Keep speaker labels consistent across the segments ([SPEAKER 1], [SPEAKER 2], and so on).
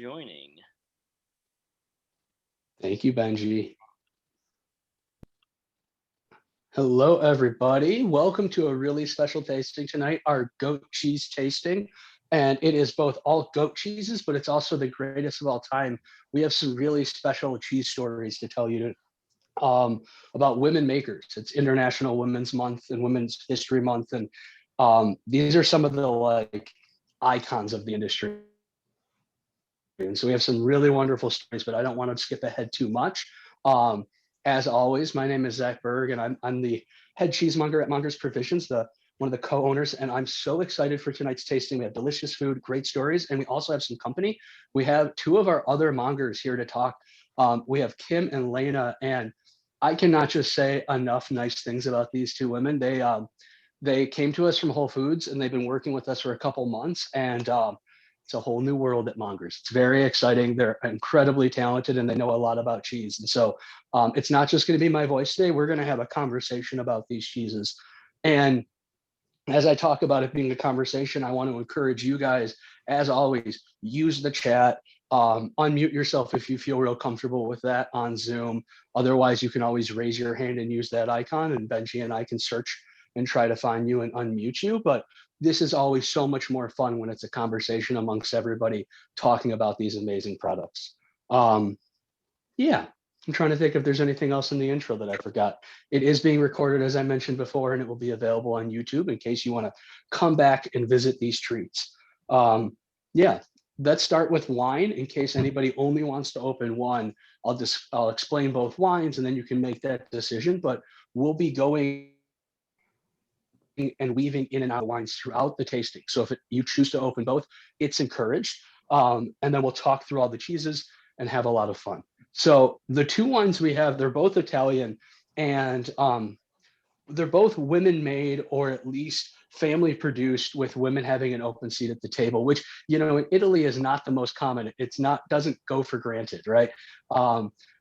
[SPEAKER 1] joining.
[SPEAKER 2] Thank you, Benji. Hello, everybody. Welcome to a really special tasting tonight, our goat cheese tasting. And it is both all goat cheeses, but it's also the greatest of all time. We have some really special cheese stories to tell you about women makers. It's International Women's Month and Women's History Month. And these are some of the icons of the industry. And so we have some really wonderful stories, but I don't want to skip ahead too much. Um, as always, my name is Zach Berg, and I'm the head cheesemonger at Monger's Provisions, one of the co-owners, and I'm so excited for tonight's tasting. We have delicious food, great stories, and we also have some company. We have two of our other mongers here to talk. We have Kim and Lena, and I cannot just say enough nice things about these two women. They came to us from Whole Foods, and they've been working with us for a couple months, and it's a whole new world at Mongers. It's very exciting. They're incredibly talented and they know a lot about cheese. And so it's not just going to be my voice today. We're going to have a conversation about these cheeses. And as I talk about it being a conversation, I want to encourage you guys, as always, use the chat. Unmute yourself if you feel real comfortable with that on Zoom. Otherwise, you can always raise your hand and use that icon, and Benji and I can search and try to find you and unmute you. But this is always so much more fun when it's a conversation amongst everybody talking about these amazing products. Yeah, I'm trying to think if there's anything else in the intro that I forgot. It is being recorded, as I mentioned before, and it will be available on YouTube in case you want to come back and visit these treats. Yeah, let's start with wine in case anybody only wants to open one. I'll explain both wines and then you can make that decision, but we'll be going and weaving in and out of wines throughout the tasting. So if you choose to open both, it's encouraged. And then we'll talk through all the cheeses and have a lot of fun. So the two wines we have, they're both Italian, and they're both women made, or at least family produced, with women having an open seat at the table, which, you know, in Italy is not the most common. It's not, doesn't go for granted, right?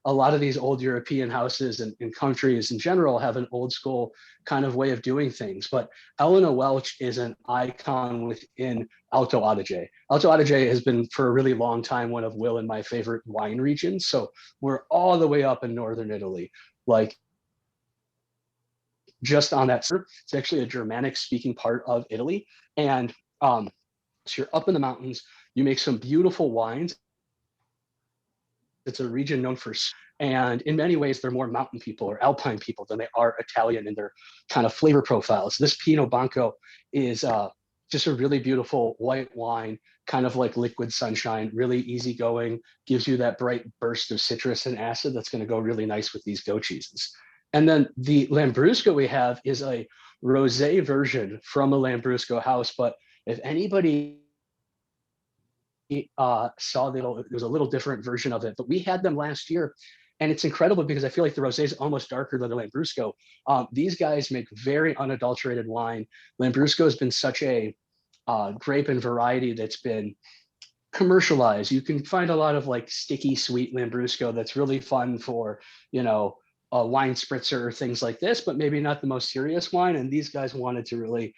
[SPEAKER 2] A lot of these old European houses and countries in general have an old school kind of way of doing things. But Elena Welch is an icon within Alto Adige. Alto Adige has been for a really long time one of Will and my favorite wine regions. So we're all the way up in northern Italy. Like, just on that, it's actually a Germanic speaking part of Italy. And so you're up in the mountains, you make some beautiful wines. It's a region known for, and in many ways, they're more mountain people or alpine people than they are Italian in their kind of flavor profiles. This Pinot Bianco is just a really beautiful white wine, kind of like liquid sunshine, really easygoing, gives you that bright burst of citrus and acid that's going to go really nice with these goat cheeses. And then the Lambrusco we have is a rosé version from a Lambrusco house. But if anybody saw that it was a little different version of it, but we had them last year, and it's incredible because I feel like the rosé is almost darker than the Lambrusco. These guys make very unadulterated wine. Lambrusco has been such a grape and variety that's been commercialized. You can find a lot of like sticky sweet Lambrusco that's really fun for, you know, a wine spritzer or things like this, but maybe not the most serious wine. And these guys wanted to really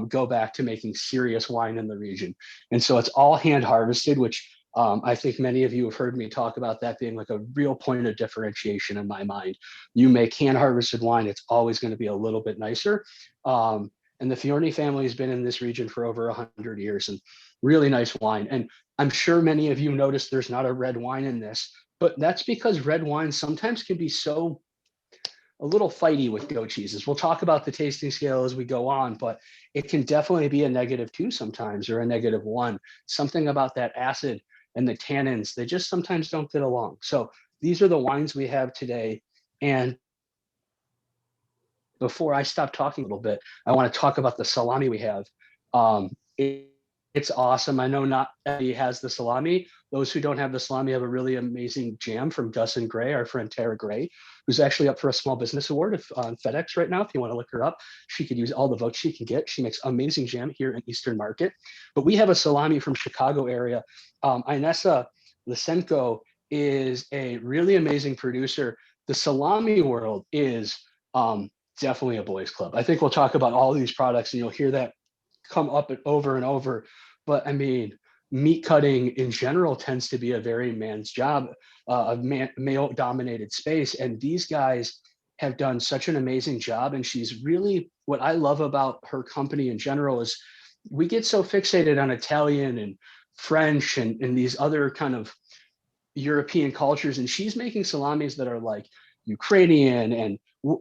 [SPEAKER 2] go back to making serious wine in the region. And so it's all hand harvested, which I think many of you have heard me talk about that being like a real point of differentiation in my mind. You make hand harvested wine, it's always going to be a little bit nicer. And the Fiorni family has been in this region for over 100 years, and really nice wine. And I'm sure many of you noticed there's not a red wine in this, but that's because red wine sometimes can be so a little fighty with goat cheeses. We'll talk about the tasting scale as we go on, but it can definitely be a -2 sometimes, or a -1. Something about that acid and the tannins, they just sometimes don't get along. So these are the wines we have today. And before I stop talking a little bit, I want to talk about the salami we have. It's awesome. I know not everybody has the salami. Those who don't have the salami have a really amazing jam from Gus and Gray, our friend Tara Gray, who's actually up for a small business award on FedEx right now. If you want to look her up, she could use all the votes she can get. She makes amazing jam here in Eastern Market. But we have a salami from Chicago area. Inessa Lysenko is a really amazing producer. The salami world is definitely a boys club. I think we'll talk about all these products and you'll hear that come up and over. But I mean, meat cutting in general tends to be a very man's job, a male dominated space. And these guys have done such an amazing job. And she's really, what I love about her company in general is we get so fixated on Italian and French and these other kind of European cultures. And she's making salamis that are like Ukrainian and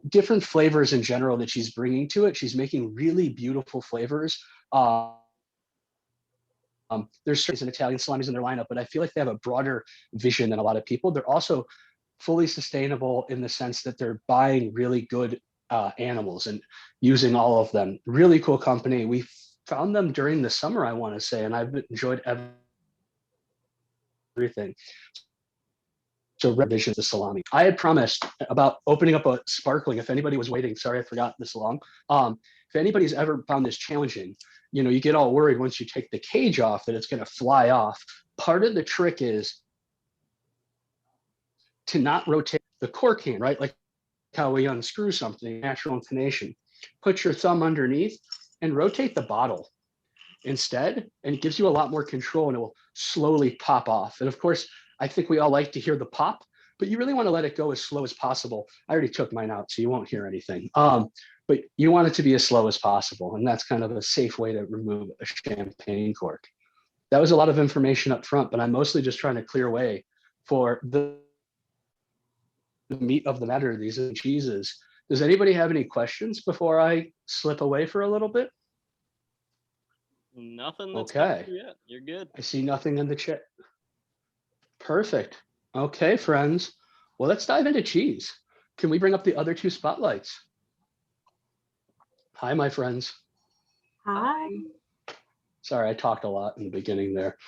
[SPEAKER 2] different flavors in general that she's bringing to it. She's making really beautiful flavors. There's certain Italian salamis in their lineup, but I feel like they have a broader vision than a lot of people. They're also fully sustainable in the sense that they're buying really good animals and using all of them. Really cool company. We found them during the summer, I want to say, and I've enjoyed everything. So revision the salami. I had promised about opening up a sparkling. If anybody was waiting, sorry I forgot this long. If anybody's ever found this challenging, you know, you get all worried once you take the cage off that it's going to fly off. Part of the trick is to not rotate the cork hand, right? Like how we unscrew something, natural inclination. Put your thumb underneath and rotate the bottle instead, and it gives you a lot more control and it will slowly pop off. And of course, I think we all like to hear the pop, but you really want to let it go as slow as possible. I already took mine out, so you won't hear anything. But you want it to be as slow as possible, and that's kind of a safe way to remove a champagne cork. That was a lot of information up front, but I'm mostly just trying to clear way for the meat of the matter, these cheeses. Does anybody have any questions before I slip away for a little bit?
[SPEAKER 1] Nothing that's
[SPEAKER 2] okay.
[SPEAKER 1] Yet. You're good.
[SPEAKER 2] I see nothing in the chat. Perfect. Okay, friends. Well, let's dive into cheese. Can we bring up the other two spotlights? Hi, my friends.
[SPEAKER 3] Hi.
[SPEAKER 2] Sorry, I talked a lot in the beginning there.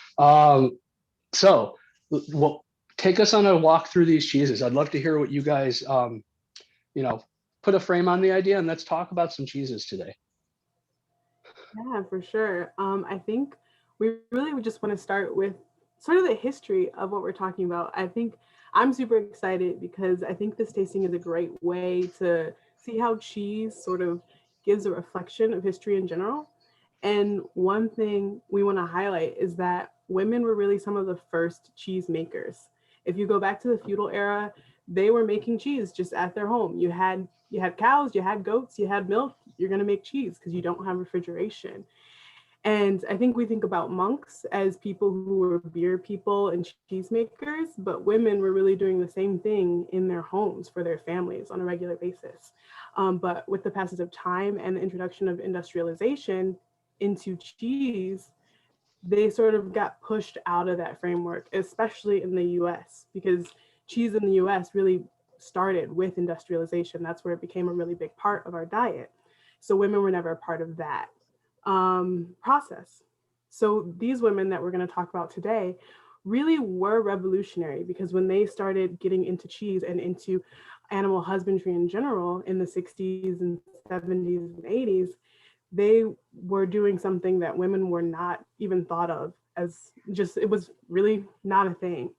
[SPEAKER 2] So, well, take us on a walk through these cheeses. I'd love to hear what you guys, you know, put a frame on the idea, and let's talk about some cheeses today.
[SPEAKER 3] Yeah, for sure. I think we really would just want to start with sort of the history of what we're talking about. I think I'm super excited because I think this tasting is a great way to see how cheese sort of gives a reflection of history in general. And one thing we want to highlight is that women were really some of the first cheese makers. If you go back to the feudal era, they were making cheese just at their home. You had cows, you had goats, you had milk. You're going to make cheese because you don't have refrigeration. And I think we think about monks as people who were beer people and cheesemakers, but women were really doing the same thing in their homes for their families on a regular basis. But with the passage of time and the introduction of industrialization into cheese, they sort of got pushed out of that framework, especially in the US, because cheese in the US really started with industrialization. That's where it became a really big part of our diet. So women were never a part of that process. So these women that we're going to talk about today really were revolutionary, because when they started getting into cheese and into animal husbandry in general in the 60s and 70s and 80s, they were doing something that women were not even thought of as, just, it was really not a thing.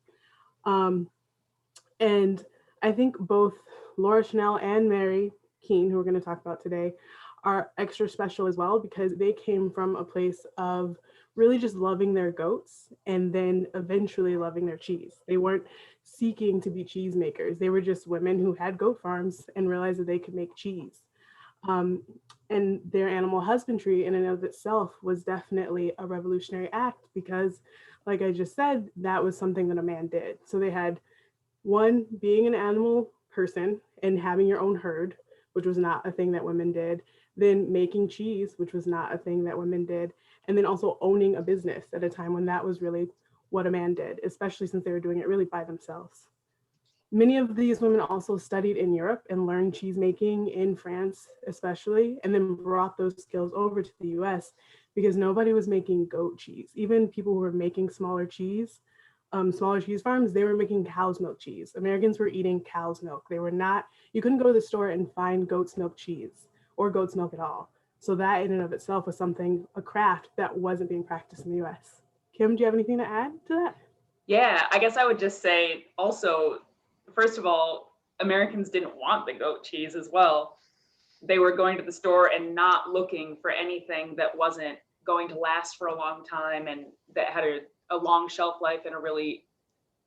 [SPEAKER 3] And I think both Laura Chenel and Mary Keene, who we're going to talk about today, are extra special as well, because they came from a place of really just loving their goats and then eventually loving their cheese. They weren't seeking to be cheese makers. They were just women who had goat farms and realized that they could make cheese. And their animal husbandry in and of itself was definitely a revolutionary act, because like I just said, that was something that a man did. So they had one, being an animal person and having your own herd, which was not a thing that women did. Then making cheese, which was not a thing that women did. And then also owning a business at a time when that was really what a man did, especially since they were doing it really by themselves. Many of these women also studied in Europe and learned cheese making in France, especially, and then brought those skills over to the US, because nobody was making goat cheese. Even people who were making smaller cheese farms, they were making cow's milk cheese. Americans were eating cow's milk. They were not, you couldn't go to the store and find goat's milk cheese or goat's milk at all. So that in and of itself was something, a craft that wasn't being practiced in the US. Kim, do you have anything to add to that?
[SPEAKER 4] Yeah, I guess I would just say also, first of all, Americans didn't want the goat cheese as well. They were going to the store and not looking for anything that wasn't going to last for a long time and that had a long shelf life and a really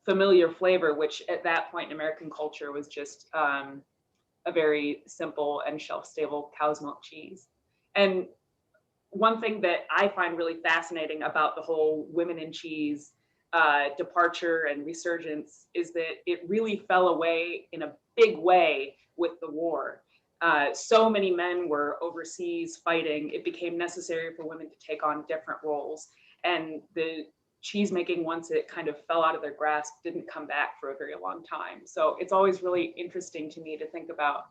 [SPEAKER 4] familiar flavor, which at that point in American culture was just a very simple and shelf-stable cow's milk cheese. And one thing that I find really fascinating about the whole women in cheese departure and resurgence is that it really fell away in a big way with the war. So many men were overseas fighting, it became necessary for women to take on different roles. And the cheese making, once it kind of fell out of their grasp, didn't come back for a very long time. So it's always really interesting to me to think about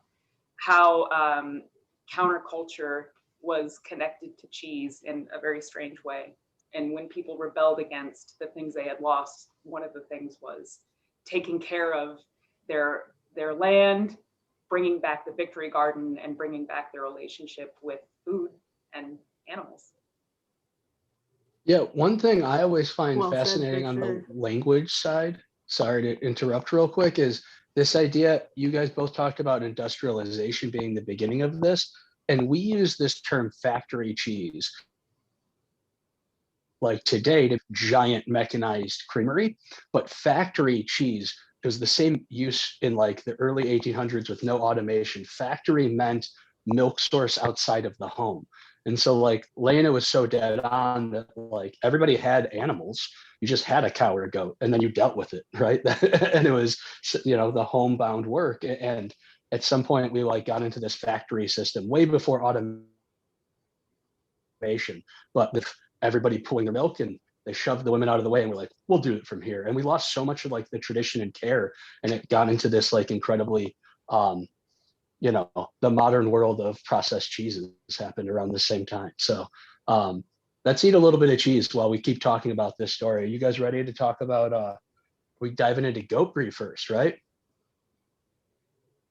[SPEAKER 4] how counterculture was connected to cheese in a very strange way. And when people rebelled against the things they had lost, one of the things was taking care of their land, bringing back the victory garden, and bringing back their relationship with food and animals.
[SPEAKER 2] Yeah, one thing I always find
[SPEAKER 3] Well said, for
[SPEAKER 2] fascinating on the
[SPEAKER 3] sure.
[SPEAKER 2] language side, sorry to interrupt real quick, is this idea you guys both talked about industrialization being the beginning of this. And we use this term factory cheese like today to giant mechanized creamery, but factory cheese was the same use in like the early 1800s with no automation. Factory meant milk source outside of the home. And so like Lena was so dead on that like everybody had animals. You just had a cow or a goat and then you dealt with it, right? And it was, you know, the homebound work. And at some point we like got into this factory system way before automation, but with everybody pulling their milk and they shoved the women out of the way and we're like, we'll do it from here. And we lost so much of like the tradition and care, and it got into this like incredibly you know, the modern world of processed cheeses happened around the same time. So let's eat a little bit of cheese while we keep talking about this story. Are you guys ready to talk about we diving into goat brie first, right?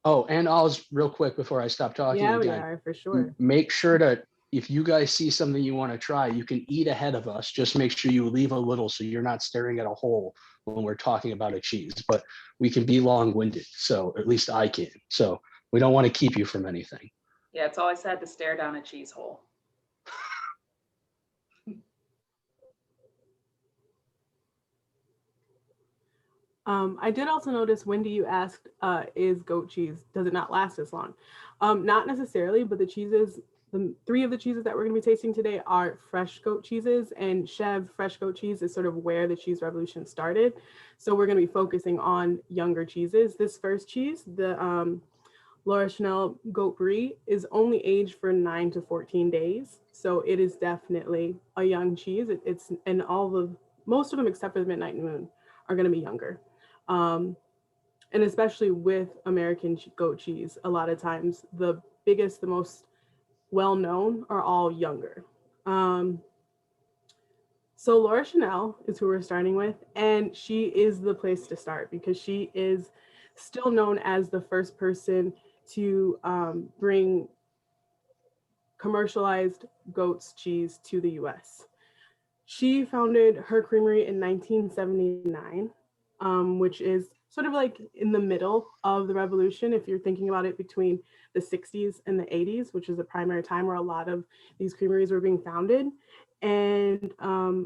[SPEAKER 2] Oh, and I'll real quick before I stop talking
[SPEAKER 3] Yeah, we
[SPEAKER 2] again,
[SPEAKER 3] are, for sure.
[SPEAKER 2] make sure to, if you guys see something you want to try, you can eat ahead of us. Just make sure you leave a little so you're not staring at a hole when we're talking about a cheese. But we can be long-winded, so at least I can. So we don't want to keep you from anything.
[SPEAKER 4] Yeah, it's always sad to stare down a cheese hole.
[SPEAKER 3] I did also notice, Wendy, you asked, is goat cheese, does it not last as long? Not necessarily, but the cheeses, the three of the cheeses that we're going to be tasting today are fresh goat cheeses, and Chev fresh goat cheese is sort of where the cheese revolution started. So we're going to be focusing on younger cheeses. This first cheese, the Chenel Goat Brie, is only aged for 9 to 14 days. So it is definitely a young cheese. It's, and most of them except for the Midnight Moon are going to be younger. And especially with American goat cheese, a lot of times the biggest, the most well-known are all younger. So Laura Chenel is who we're starting with, and she is the place to start because she is still known as the first person to bring commercialized goat's cheese to the US. She founded her creamery in 1979, which is sort of like in the middle of the revolution, if you're thinking about it, between the 60s and the 80s, which is the primary time where a lot of these creameries were being founded. And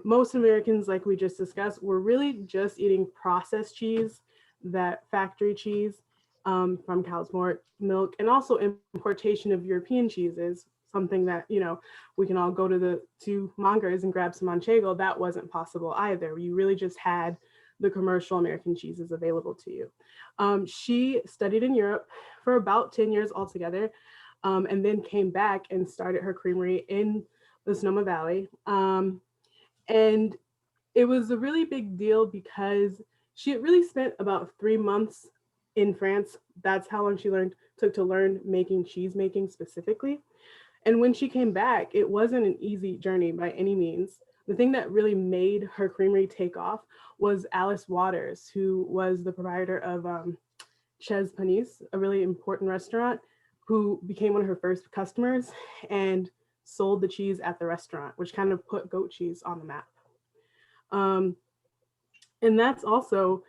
[SPEAKER 3] most Americans, like we just discussed, were really just eating processed cheese, that factory cheese from cow's milk, and also importation of European cheeses, something that, you know, we can all go to Mongers and grab some Manchego. That wasn't possible either. You really just had the commercial American cheeses available to you. She studied in Europe for about 10 years altogether, and then came back and started her creamery in the Sonoma Valley. And it was a really big deal because she had really spent about 3 months in France. That's how long she took to learn making cheese making specifically. And when she came back, it wasn't an easy journey by any means. The thing that really made her creamery take off was Alice Waters, who was the proprietor of Chez Panisse, a really important restaurant, who became one of her first customers and sold the cheese at the restaurant, which kind of put goat cheese on the map. And that's also,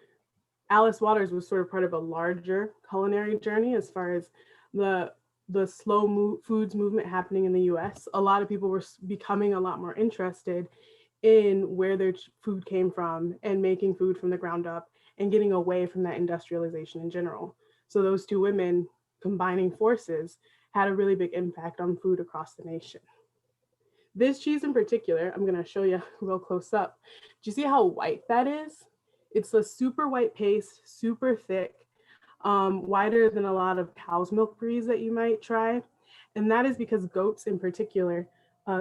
[SPEAKER 3] Alice Waters was sort of part of a larger culinary journey as far as the the foods movement happening in the US, a lot of people were becoming a lot more interested in where their food came from and making food from the ground up and getting away from that industrialization in general. So those two women combining forces had a really big impact on food across the nation. This cheese in particular, I'm going to show you real close up. Do you see how white that is? It's a super white paste, super thick, wider than a lot of cow's milk bries that you might try. And that is because goats in particular,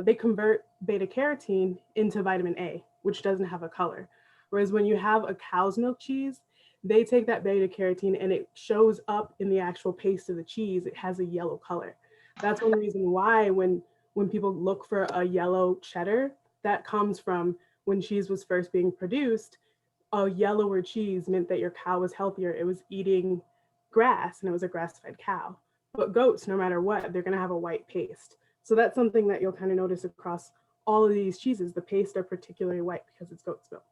[SPEAKER 3] they convert beta carotene into vitamin A, which doesn't have a color. Whereas when you have a cow's milk cheese, they take that beta carotene and it shows up in the actual paste of the cheese. It has a yellow color. That's one reason why when people look for a yellow cheddar, that comes from when cheese was first being produced. A yellower cheese meant that your cow was healthier. It was eating grass and it was a grass-fed cow. But goats, no matter what, they're going to have a white paste. So that's something that you'll kind of notice across all of these cheeses. The paste are particularly white because it's goat's milk.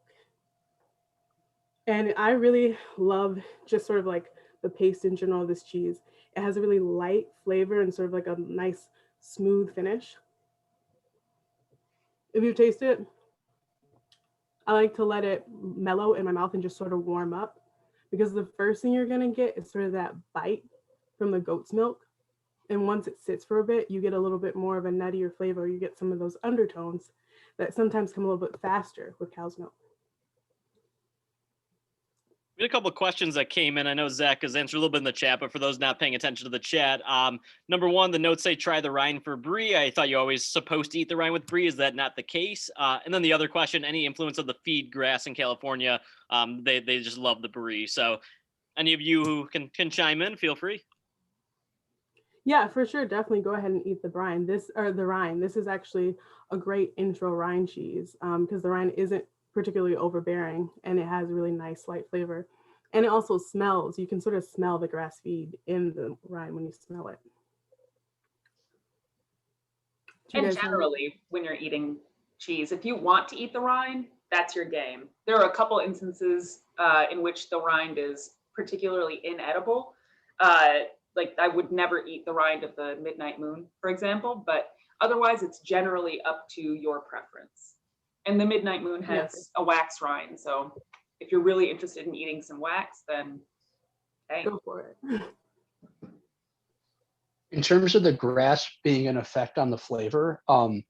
[SPEAKER 3] And I really love just sort of like the paste in general of this cheese. It has a really light flavor and sort of like a nice smooth finish. If you taste it, I like to let it mellow in my mouth and just sort of warm up, because the first thing you're gonna get is sort of that bite from the goat's milk. And once it sits for a bit, you get a little bit more of a nuttier flavor. You get some of those undertones that sometimes come a little bit faster with cow's milk.
[SPEAKER 1] We had a couple of questions that came in. I know Zach has answered a little bit in the chat, but for those not paying attention to the chat, number one, the notes say try the rind for brie. I thought you always supposed to eat the rind with brie. Is that not the case? And then the other question, any influence of the feed grass in California? They just love the brie. So any of you who can chime in, feel free.
[SPEAKER 3] Yeah, for sure. Definitely go ahead and eat the rind. The rind. This is actually a great intro rind cheese because the rind isn't particularly overbearing and it has a really nice light flavor. And it also smells. You can sort of smell the grass feed in the rind when you smell it.
[SPEAKER 4] And generally, when you're eating cheese, if you want to eat the rind, that's your game. There are a couple instances in which the rind is particularly inedible. Like I would never eat the rind of the Midnight Moon, for example, but otherwise it's generally up to your preference. And the Midnight Moon has a wax rind. So if you're really interested in eating some wax, then hey.
[SPEAKER 3] Go for it.
[SPEAKER 2] In terms of the grass being an effect on the flavor, I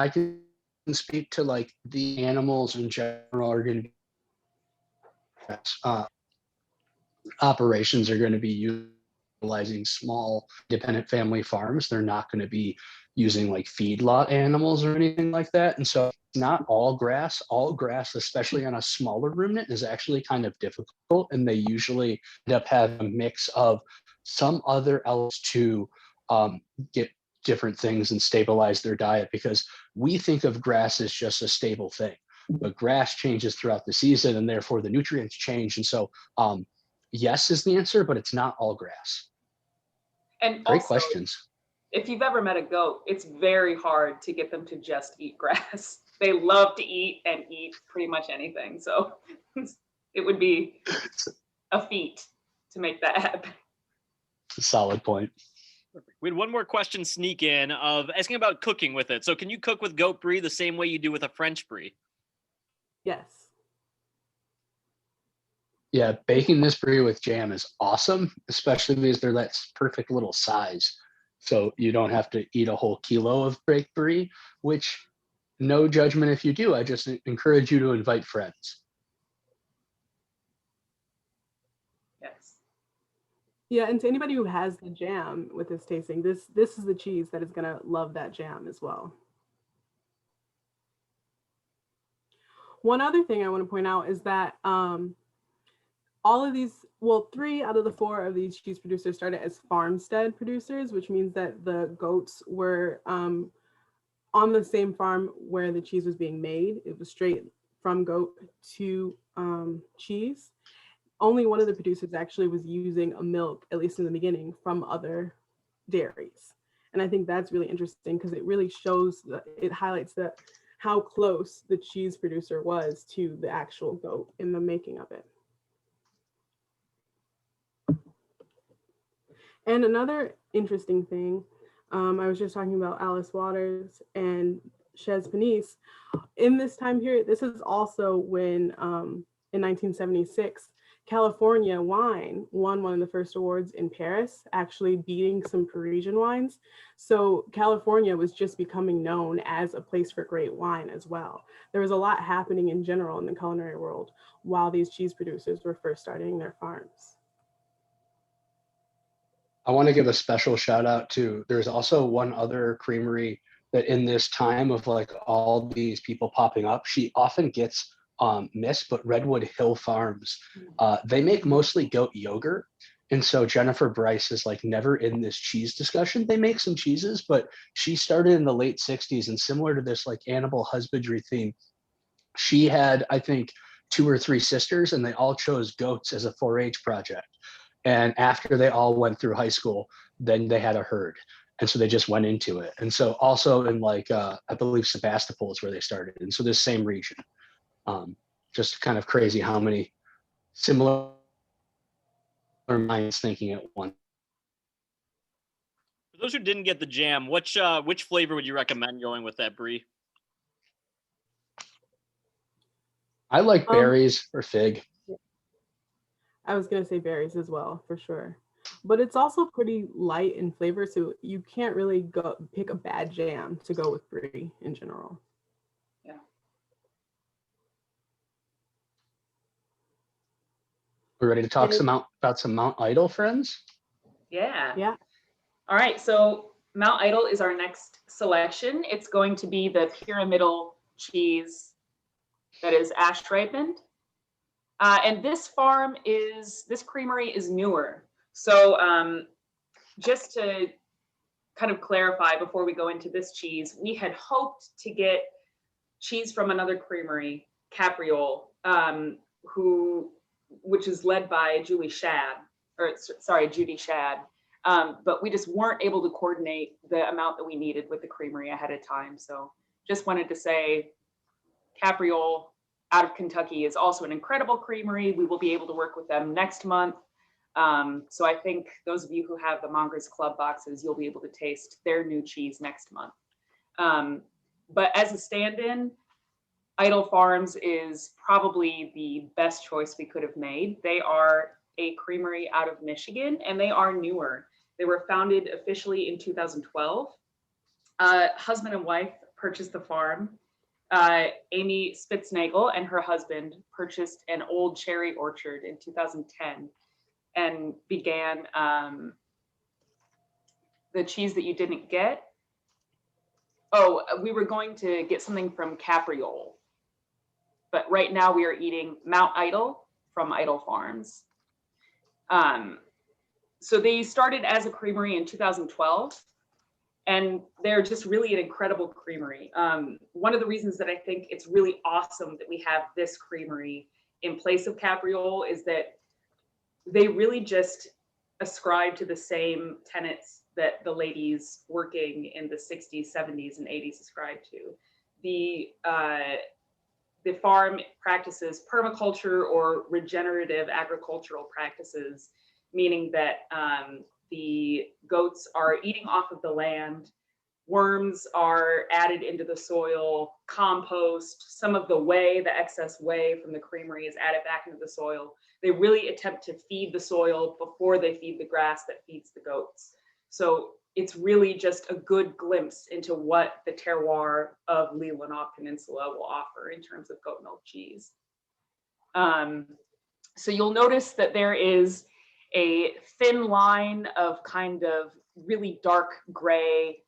[SPEAKER 2] can speak to like the animals in general are going to be operations are going to be utilizing small independent family farms. They're not going to be using like feedlot animals or anything like that. And so not all grass, especially on a smaller ruminant, is actually kind of difficult. And they usually end up having a mix of some other elements to get different things and stabilize their diet, because we think of grass as just a stable thing, but grass changes throughout the season and therefore the nutrients change. And so yes is the answer, but it's not all grass.
[SPEAKER 4] And
[SPEAKER 2] great
[SPEAKER 4] also,
[SPEAKER 2] questions.
[SPEAKER 4] If you've ever met a goat, it's very hard to get them to just eat grass. They love to eat and eat pretty much anything. So it would be a feat to make that happen.
[SPEAKER 2] It's a solid point.
[SPEAKER 1] We had one more question sneak in of asking about cooking with it. So can you cook with goat brie the same way you do with a French brie?
[SPEAKER 3] Yes.
[SPEAKER 2] Yeah, baking this brie with jam is awesome, especially because they're that perfect little size. So you don't have to eat a whole kilo of baked brie, which no judgment if you do. I just encourage you to invite friends.
[SPEAKER 4] Yes.
[SPEAKER 3] Yeah, and to anybody who has the jam with this tasting, this is the cheese that is going to love that jam as well. One other thing I want to point out is that all of these, well, 3 out of the 4 of these cheese producers started as farmstead producers, which means that the goats were on the same farm where the cheese was being made. It was straight from goat to cheese. Only one of the producers actually was using a milk, at least in the beginning, from other dairies. And I think that's really interesting because it really shows, it highlights how close the cheese producer was to the actual goat in the making of it. And another interesting thing, I was just talking about Alice Waters and Chez Panisse. In this time period, this is also when in 1976, California wine won one of the first awards in Paris, actually beating some Parisian wines. So California was just becoming known as a place for great wine as well. There was a lot happening in general in the culinary world while these cheese producers were first starting their farms.
[SPEAKER 2] I want to give a special shout out to, there's also one other creamery that in this time of like all these people popping up, she often gets missed, but Redwood Hill Farms, they make mostly goat yogurt. And so Jennifer Bryce is like never in this cheese discussion. They make some cheeses, but she started in the late 60s, and similar to this like animal husbandry theme, she had, I think, 2 or 3 sisters, and they all chose goats as a 4-H project. And after they all went through high school, then they had a herd. And so they just went into it. And so also in like, I believe Sebastopol is where they started. And so this same region, just kind of crazy how many similar minds thinking at once.
[SPEAKER 1] For those who didn't get the jam, which flavor would you recommend going with that brie?
[SPEAKER 2] I like berries or fig.
[SPEAKER 3] I was going to say berries as well, for sure. But it's also pretty light in flavor, so you can't really go pick a bad jam to go with brie in general.
[SPEAKER 4] Yeah.
[SPEAKER 2] We're ready to talk about some Mont Idyll, friends?
[SPEAKER 4] Yeah.
[SPEAKER 3] Yeah.
[SPEAKER 4] All right, so Mont Idyll is our next selection. It's going to be the pyramidal cheese that is ash ripened. And this creamery is newer. So just to kind of clarify before we go into this cheese, we had hoped to get cheese from another creamery, Capriole, which is led by Judy Shad. But we just weren't able to coordinate the amount that we needed with the creamery ahead of time. So just wanted to say Capriole out of Kentucky is also an incredible creamery. We will be able to work with them next month. So I think those of you who have the Mongers Club boxes, you'll be able to taste their new cheese next month. But as a stand-in, Idyll Farms is probably the best choice we could have made. They are a creamery out of Michigan, and they are newer. They were founded officially in 2012. Husband and wife purchased the farm. Amy Spitznagel and her husband purchased an old cherry orchard in 2010 and began the cheese that you didn't get. Oh, we were going to get something from Capriole, but right now we are eating Mont Idyll from Idyll Farms. So they started as a creamery in 2012. And they're just really an incredible creamery. One of the reasons that I think it's really awesome that we have this creamery in place of Capriole is that they really just ascribe to the same tenets that the ladies working in the 60s, 70s, and 80s ascribed to. The farm practices permaculture or regenerative agricultural practices, meaning that the goats are eating off of the land, worms are added into the soil, compost, some of the excess whey from the creamery is added back into the soil. They really attempt to feed the soil before they feed the grass that feeds the goats. So it's really just a good glimpse into what the terroir of Leelanau Peninsula will offer in terms of goat milk cheese. So you'll notice that there is a thin line of kind of really dark gray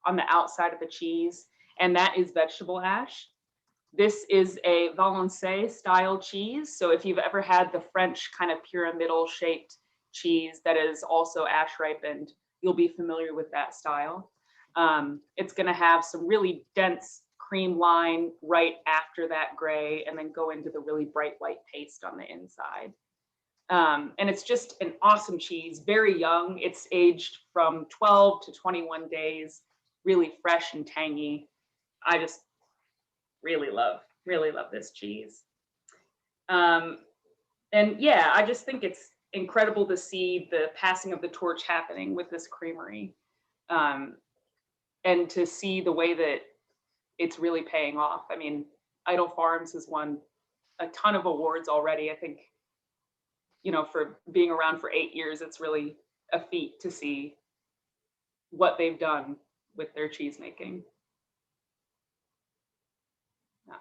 [SPEAKER 4] on the outside of the cheese, and that is vegetable ash. This is a Valençay style cheese. So if you've ever had the French kind of pyramidal shaped cheese that is also ash ripened, you'll be familiar with that style. It's going to have some really dense cream line right after that gray, and then go into the really bright white paste on the inside. And it's just an awesome cheese, very young. It's aged from 12 to 21 days, really fresh and tangy. I just really love this cheese. And yeah, I just think incredible to see the passing of the torch happening with this creamery, and to see the way that it's really paying off. I mean, Idyll Farms has won a ton of awards already. I think, you know, for being around for 8 years, it's really a feat to see what they've done with their cheese making. Yeah.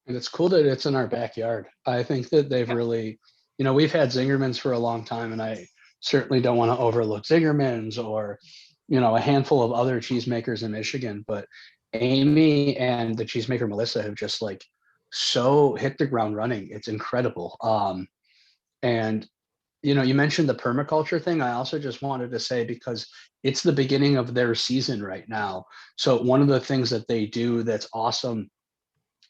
[SPEAKER 2] And it's cool that it's in our backyard. I think that they've really, you know, we've had Zingerman's for a long time, and I certainly don't want to overlook Zingerman's or, you know, a handful of other cheesemakers in Michigan, but Amy and the cheesemaker Melissa have just like so hit the ground running. It's incredible. And you know, you mentioned the permaculture thing. I also just wanted to say, because it's the beginning of their season right now. So one of the things that they do that's awesome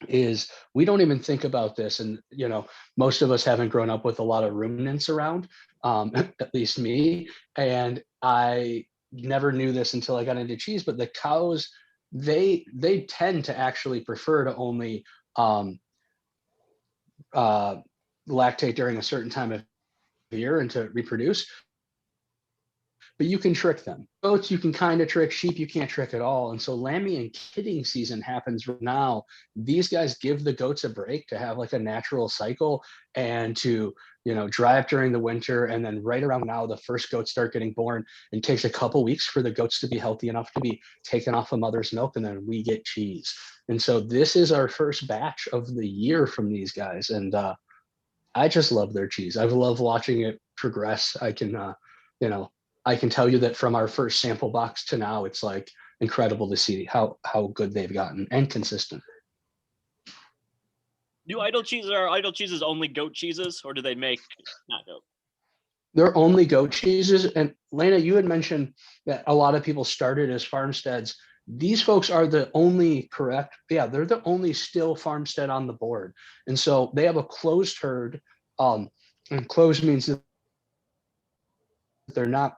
[SPEAKER 2] is we don't even think about this. And, you know, most of us haven't grown up with a lot of ruminants around, at least me. And I never knew this until I got into cheese, but the cows, they tend to actually prefer to only lactate during a certain time of year and to reproduce, but you can trick them. Goats you can kind of trick, sheep you can't trick at all. And so lambing and kidding season happens right now. These guys give the goats a break to have like a natural cycle and to, you know, dry up during the winter. And then right around now, the first goats start getting born, and it takes a couple weeks for the goats to be healthy enough to be taken off a mother's milk, and then we get cheese. And so this is our first batch of the year from these guys. And I just love their cheese. I've loved watching it progress. I can, you know, I can tell you that from our first sample box to now, it's like incredible to see how good they've gotten and consistent.
[SPEAKER 1] Do Idyll cheeses only goat cheeses, or do they make not goat?
[SPEAKER 2] They're only goat cheeses. And Lena, you had mentioned that a lot of people started as farmsteads. These folks are the only they're the only still farmstead on the board. And so they have a closed herd, and closed means that they're not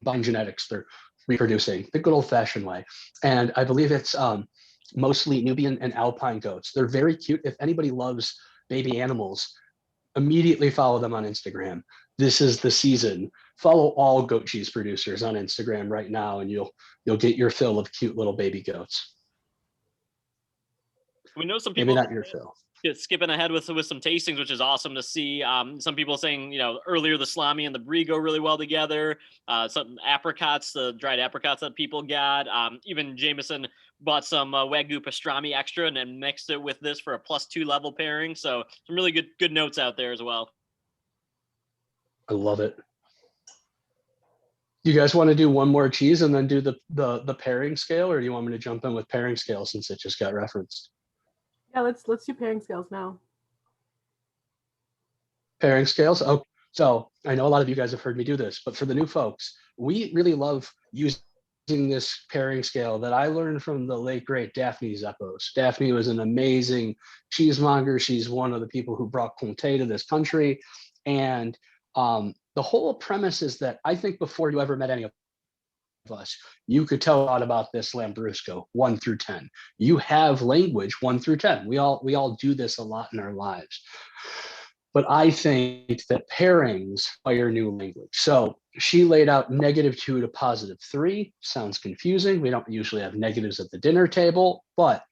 [SPEAKER 2] buying genetics, they're reproducing the good old fashioned way. And I believe it's mostly Nubian and Alpine goats. They're very cute. If anybody loves baby animals, immediately follow them on Instagram. This is the season. Follow all goat cheese producers on Instagram right now, and you'll get your fill of cute little baby goats.
[SPEAKER 1] We know some people
[SPEAKER 2] maybe not your fill.
[SPEAKER 1] Skipping ahead with some tastings, which is awesome to see. Some people saying, you know, earlier the salami and the brie go really well together. Some apricots, the dried apricots that people got. Even Jameson bought some Wagyu pastrami extra and then mixed it with this for a +2 level pairing. So some really good notes out there as well.
[SPEAKER 2] I love it. You guys want to do one more cheese and then do the pairing scale, or do you want me to jump in with pairing scale since it just got referenced?
[SPEAKER 3] Yeah, let's do pairing scales now.
[SPEAKER 2] Pairing scales. Oh, so I know a lot of you guys have heard me do this, but for the new folks, we really love using this pairing scale that I learned from the late great Daphne Zeppos. Daphne was an amazing cheesemonger. She's one of the people who brought Comté to this country. And the whole premise is that I think before you ever met any of us, you could tell a lot about this Lambrusco 1 through 10. You have language 1 through 10. We all do this a lot in our lives. But I think that pairings are your new language. So she laid out -2 to +3. Sounds confusing. We don't usually have negatives at the dinner table, but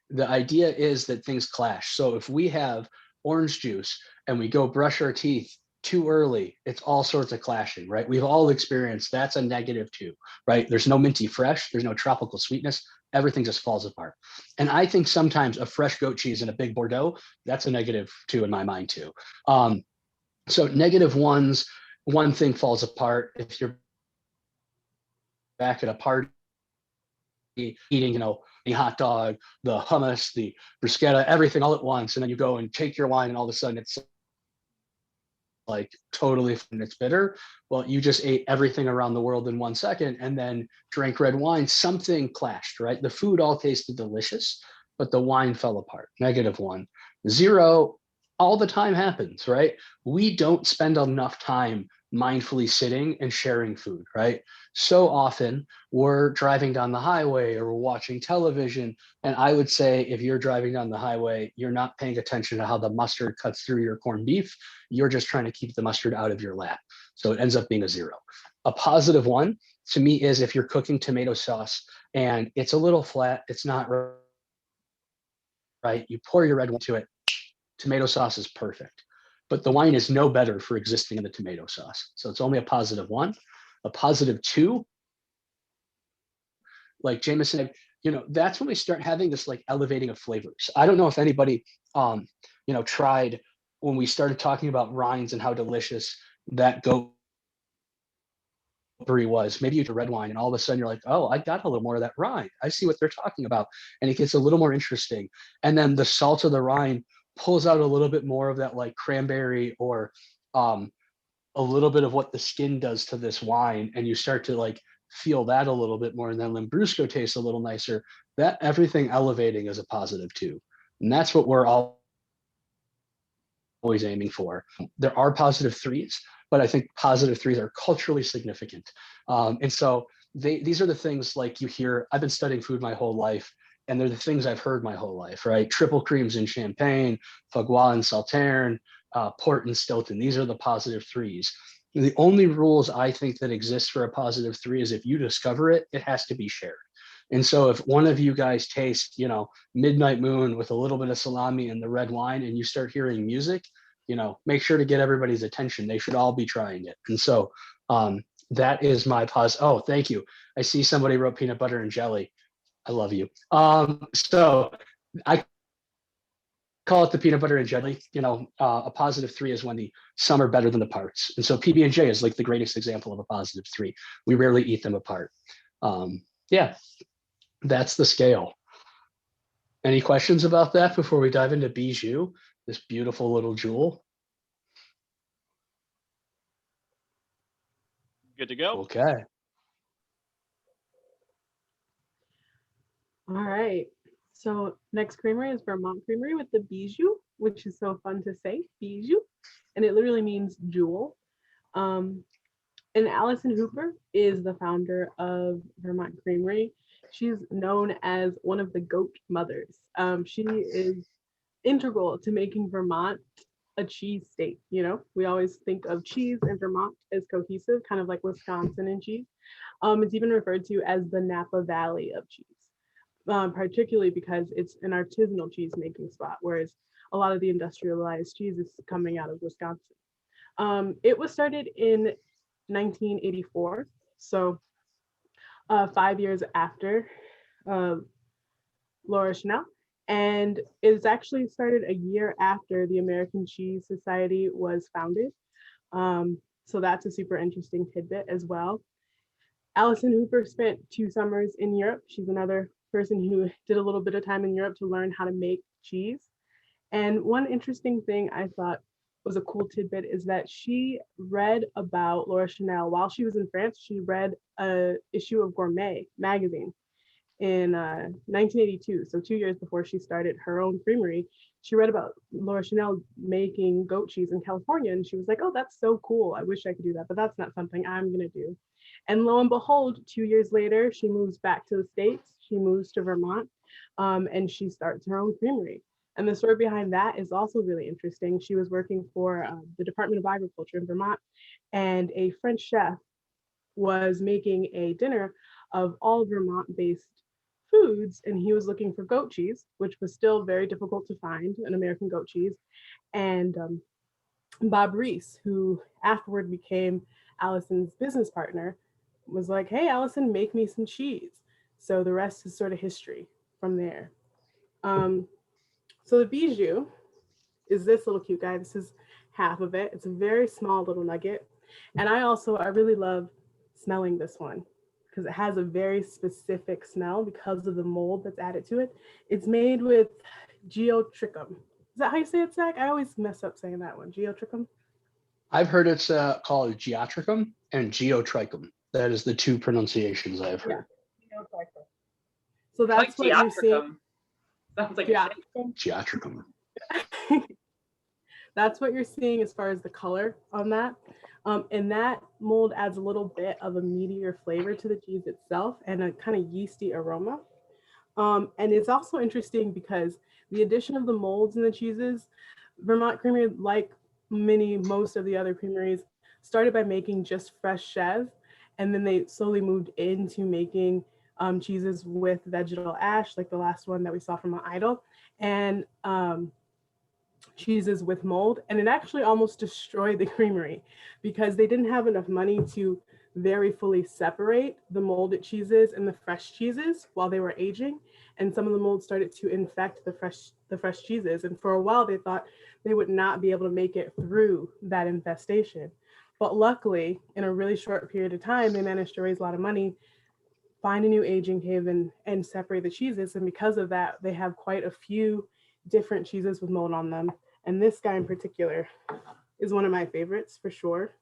[SPEAKER 2] the idea is that things clash. So if we have orange juice and we go brush our teeth too early, it's all sorts of clashing, right? We've all experienced that's a -2, right? There's no minty fresh, there's no tropical sweetness, everything just falls apart. And I think sometimes a fresh goat cheese in a big Bordeaux, that's a -2 in my mind too. So -1s, one thing falls apart. If you're back at a party eating, you know, the hot dog, the hummus, the bruschetta, everything all at once, and then you go and take your wine and all of a sudden it's like totally it's bitter. Well, you just ate everything around the world in 1 second and then drank red wine. Something clashed, right? The food all tasted delicious, but the wine fell apart. -1. 0 all the time happens, right? We don't spend enough time mindfully sitting and sharing food, right? So often we're driving down the highway or we're watching television. And I would say if you're driving down the highway, you're not paying attention to how the mustard cuts through your corned beef. You're just trying to keep the mustard out of your lap. So it ends up being a 0. A positive one to me is if you're cooking tomato sauce and it's a little flat, it's not right. You pour your red wine to it, tomato sauce is perfect. But the wine is no better for existing in the tomato sauce. So it's only a positive 1. A positive 2, like Jameson said, that's when we start having this like elevating of flavors. I don't know if anybody, tried when we started talking about rinds and how delicious that goat brie was. Maybe you do red wine and all of a sudden you're like, oh, I got a little more of that rind. I see what they're talking about. And it gets a little more interesting. And then the salt of the rind pulls out a little bit more of that like cranberry or a little bit of what the skin does to this wine. And you start to like feel that a little bit more. And then Lambrusco tastes a little nicer. That everything elevating is a positive 2. And that's what we're always aiming for. There are positive 3s, but I think positive 3s are culturally significant. And so these are the things like you hear. I've been studying food my whole life, and they're the things I've heard my whole life, right? Triple creams in Champagne, Fagua and Sauterne, Port and Stilton. These are the positive 3s. The only rules I think that exist for a positive 3 is if you discover it, it has to be shared. And so if one of you guys taste, Midnight Moon with a little bit of salami and the red wine, and you start hearing music, make sure to get everybody's attention. They should all be trying it. And so that is my pause. Oh, thank you. I see somebody wrote peanut butter and jelly. I love you. So I call it the peanut butter and jelly. A positive 3 is when the sum are better than the parts. And so PB&J is like the greatest example of a positive 3. We rarely eat them apart. Yeah, that's the scale. Any questions about that before we dive into Bijou, this beautiful little jewel?
[SPEAKER 1] Good to go.
[SPEAKER 2] Okay.
[SPEAKER 3] All right. So next creamery is Vermont Creamery with the Bijou, which is so fun to say, Bijou, and it literally means jewel. And Allison Hooper is the founder of Vermont Creamery. She's known as one of the goat mothers. She is integral to making Vermont a cheese state. We always think of cheese and Vermont as cohesive, kind of like Wisconsin and cheese. It's even referred to as the Napa Valley of cheese, particularly because it's an artisanal cheese making spot, whereas a lot of the industrialized cheese is coming out of Wisconsin. It was started in 1984, so 5 years after Laura Chenel, and it's actually started a year after the American Cheese Society was founded. So that's a super interesting tidbit as well. Allison Hooper spent 2 summers in Europe. She's another person who did a little bit of time in Europe to learn how to make cheese. And one interesting thing I thought was a cool tidbit is that she read about Laura Chenel while she was in France. She read an issue of Gourmet magazine in 1982, so 2 years before she started her own creamery. She read about Laura Chenel making goat cheese in California, and she was like, oh, that's so cool. I wish I could do that, but that's not something I'm gonna do. And lo and behold, 2 years later, she moves back to the States. She moves to Vermont, and she starts her own creamery. And the story behind that is also really interesting. She was working for the Department of Agriculture in Vermont, and a French chef was making a dinner of all Vermont-based foods, and he was looking for goat cheese, which was still very difficult to find, an American goat cheese. And Bob Reese, who afterward became Allison's business partner, was like, hey, Allison, make me some cheese. So the rest is sort of history from there. So the Bijou is this little cute guy. This is half of it. It's a very small little nugget. And I really love smelling this one because it has a very specific smell because of the mold that's added to it. It's made with geotrichum. Is that how you say it, Zach? I always mess up saying that one. Geotrichum?
[SPEAKER 2] I've heard it's called geotrichum and geotrichum. That is the 2 pronunciations I've heard.
[SPEAKER 3] Yeah. So that's like what you're seeing.
[SPEAKER 4] Sounds like
[SPEAKER 2] geotrichum.
[SPEAKER 3] That's what you're seeing as far as the color on that. And that mold adds a little bit of a meatier flavor to the cheese itself and a kind of yeasty aroma. And it's also interesting because the addition of the molds in the cheeses, Vermont Creamery, like most of the other creameries, started by making just fresh chev, and then they slowly moved into making cheeses with vegetal ash, like the last one that we saw from Mont Idyll, and cheeses with mold. And it actually almost destroyed the creamery because they didn't have enough money to very fully separate the molded cheeses and the fresh cheeses while they were aging. And some of the mold started to infect the fresh cheeses. And for a while, they thought they would not be able to make it through that infestation. But luckily, in a really short period of time, they managed to raise a lot of money, find a new aging cave, and separate the cheeses. And because of that, they have quite a few different cheeses with mold on them. And this guy in particular is one of my favorites for sure.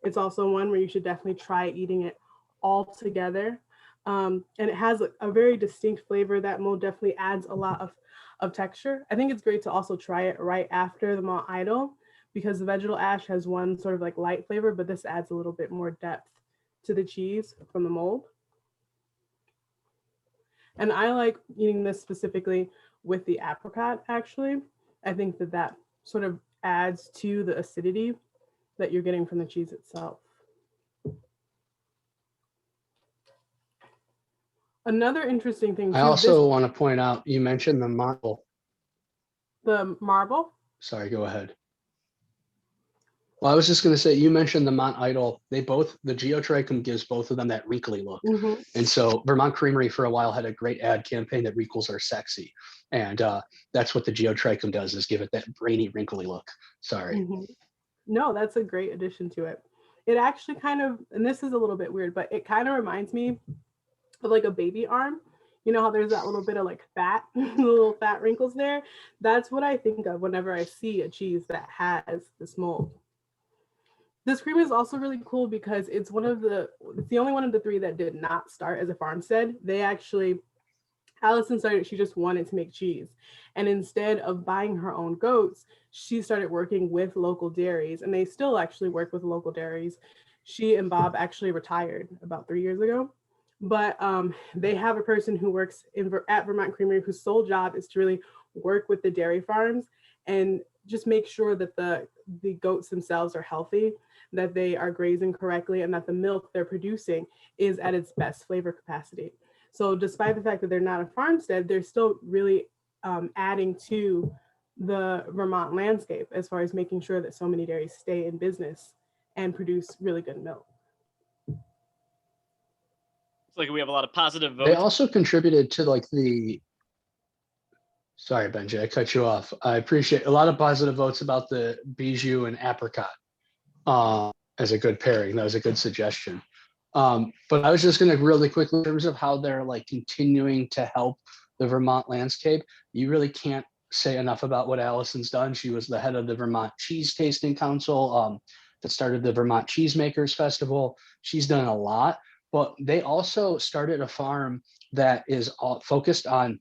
[SPEAKER 3] It's also one where you should definitely try eating it all together. And it has a very distinct flavor. That mold definitely adds a lot of texture. I think it's great to also try it right after the Mont Idyll because the vegetal ash has one sort of like light flavor, but this adds a little bit more depth to the cheese from the mold. And I like eating this specifically with the apricot, actually. I think that sort of adds to the acidity that you're getting from the cheese itself. Another interesting thing too.
[SPEAKER 2] I also want to point out, you mentioned the marble.
[SPEAKER 3] The marble?
[SPEAKER 2] Sorry, go ahead. Well, I was just going to say, you mentioned the Mont Idyll. The geotrichum gives both of them that wrinkly look.
[SPEAKER 3] Mm-hmm.
[SPEAKER 2] And so Vermont Creamery for a while had a great ad campaign that wrinkles are sexy. And that's what the geotrichum does, is give it that brainy, wrinkly look. Sorry.
[SPEAKER 3] Mm-hmm. No, that's a great addition to it. It actually kind of, and this is a little bit weird, but it kind of reminds me of like a baby arm. You know how there's that little bit of like fat, little fat wrinkles there? That's what I think of whenever I see a cheese that has this mold. This cream is also really cool because it's the only one of the three that did not start as a farmstead. Allison started, she just wanted to make cheese. And instead of buying her own goats, she started working with local dairies, and they still actually work with local dairies. She and Bob actually retired about 3 years ago. But they have a person who works at Vermont Creamery whose sole job is to really work with the dairy farms and just make sure that the goats themselves are healthy, that they are grazing correctly, and that the milk they're producing is at its best flavor capacity. So despite the fact that they're not a farmstead, they're still really adding to the Vermont landscape as far as making sure that so many dairies stay in business and produce really good milk.
[SPEAKER 1] It's like we have a lot of positive votes.
[SPEAKER 2] They also contributed to like sorry, Benji, I cut you off. I appreciate a lot of positive votes about the Bijou and apricot as a good pairing. That was a good suggestion. But I was just going to really quickly, in terms of how they're like continuing to help the Vermont landscape, you really can't say enough about what Allison's done. She was the head of the Vermont Cheese Tasting Council that started the Vermont Cheesemakers Festival. She's done a lot, but they also started a farm that is focused on